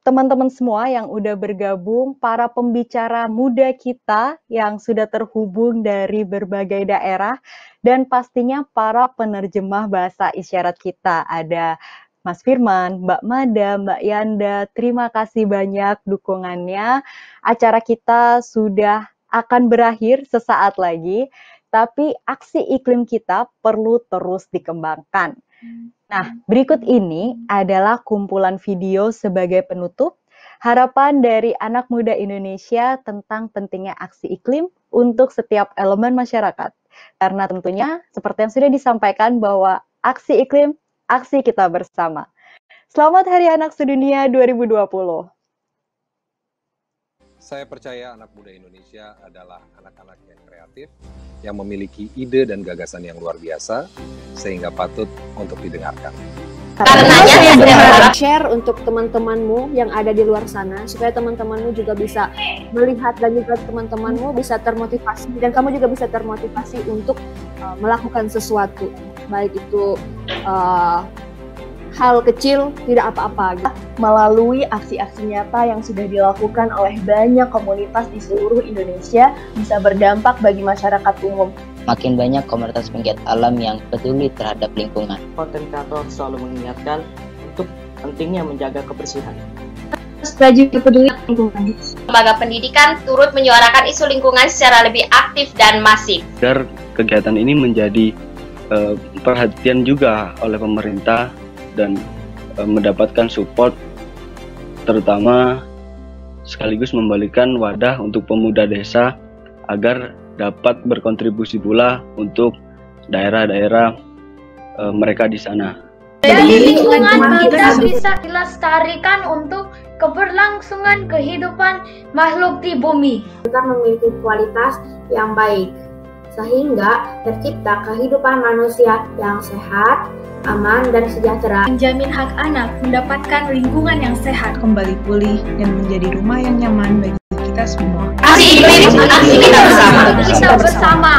teman-teman semua yang udah bergabung, para pembicara muda kita yang sudah terhubung dari berbagai daerah, dan pastinya para penerjemah bahasa isyarat kita. Ada Mas Firman, Mbak Mada, Mbak Yanda, terima kasih banyak dukungannya. Acara kita sudah akan berakhir sesaat lagi, tapi aksi iklim kita perlu terus dikembangkan. Nah, berikut ini adalah kumpulan video sebagai penutup harapan dari anak muda Indonesia tentang pentingnya aksi iklim untuk setiap elemen masyarakat. Karena tentunya seperti yang sudah disampaikan bahwa aksi iklim, aksi kita bersama. Selamat Hari Anak Sedunia 2020. Saya percaya anak muda Indonesia adalah anak-anak yang kreatif, yang memiliki ide dan gagasan yang luar biasa, sehingga patut untuk didengarkan. Karenanya, share untuk teman-temanmu yang ada di luar sana, supaya teman-temanmu juga bisa melihat dan juga teman-temanmu bisa termotivasi, dan kamu juga bisa termotivasi untuk melakukan sesuatu, baik itu hal kecil, tidak apa-apa gitu. Melalui aksi-aksi nyata yang sudah dilakukan oleh banyak komunitas di seluruh Indonesia bisa berdampak bagi masyarakat umum. Makin banyak komunitas penggiat alam yang peduli terhadap lingkungan. Konten kreator selalu mengingatkan untuk pentingnya menjaga kebersihan. Rajin peduli lingkungan. Lembaga pendidikan turut menyuarakan isu lingkungan secara lebih aktif dan masif. Agar kegiatan ini menjadi perhatian juga oleh pemerintah dan mendapatkan support, terutama sekaligus memberikan wadah untuk pemuda desa agar dapat berkontribusi pula untuk daerah-daerah mereka di sana. Jadi lingkungan kita bisa dilestarikan untuk keberlangsungan kehidupan makhluk di bumi. Kita memiliki kualitas yang baik, sehingga tercipta kehidupan manusia yang sehat, aman, dan sejahtera. Menjamin hak anak mendapatkan lingkungan yang sehat, kembali pulih, dan menjadi rumah yang nyaman bagi kita semua. Aksi iklim, aksi kita bersama. Kita bersama.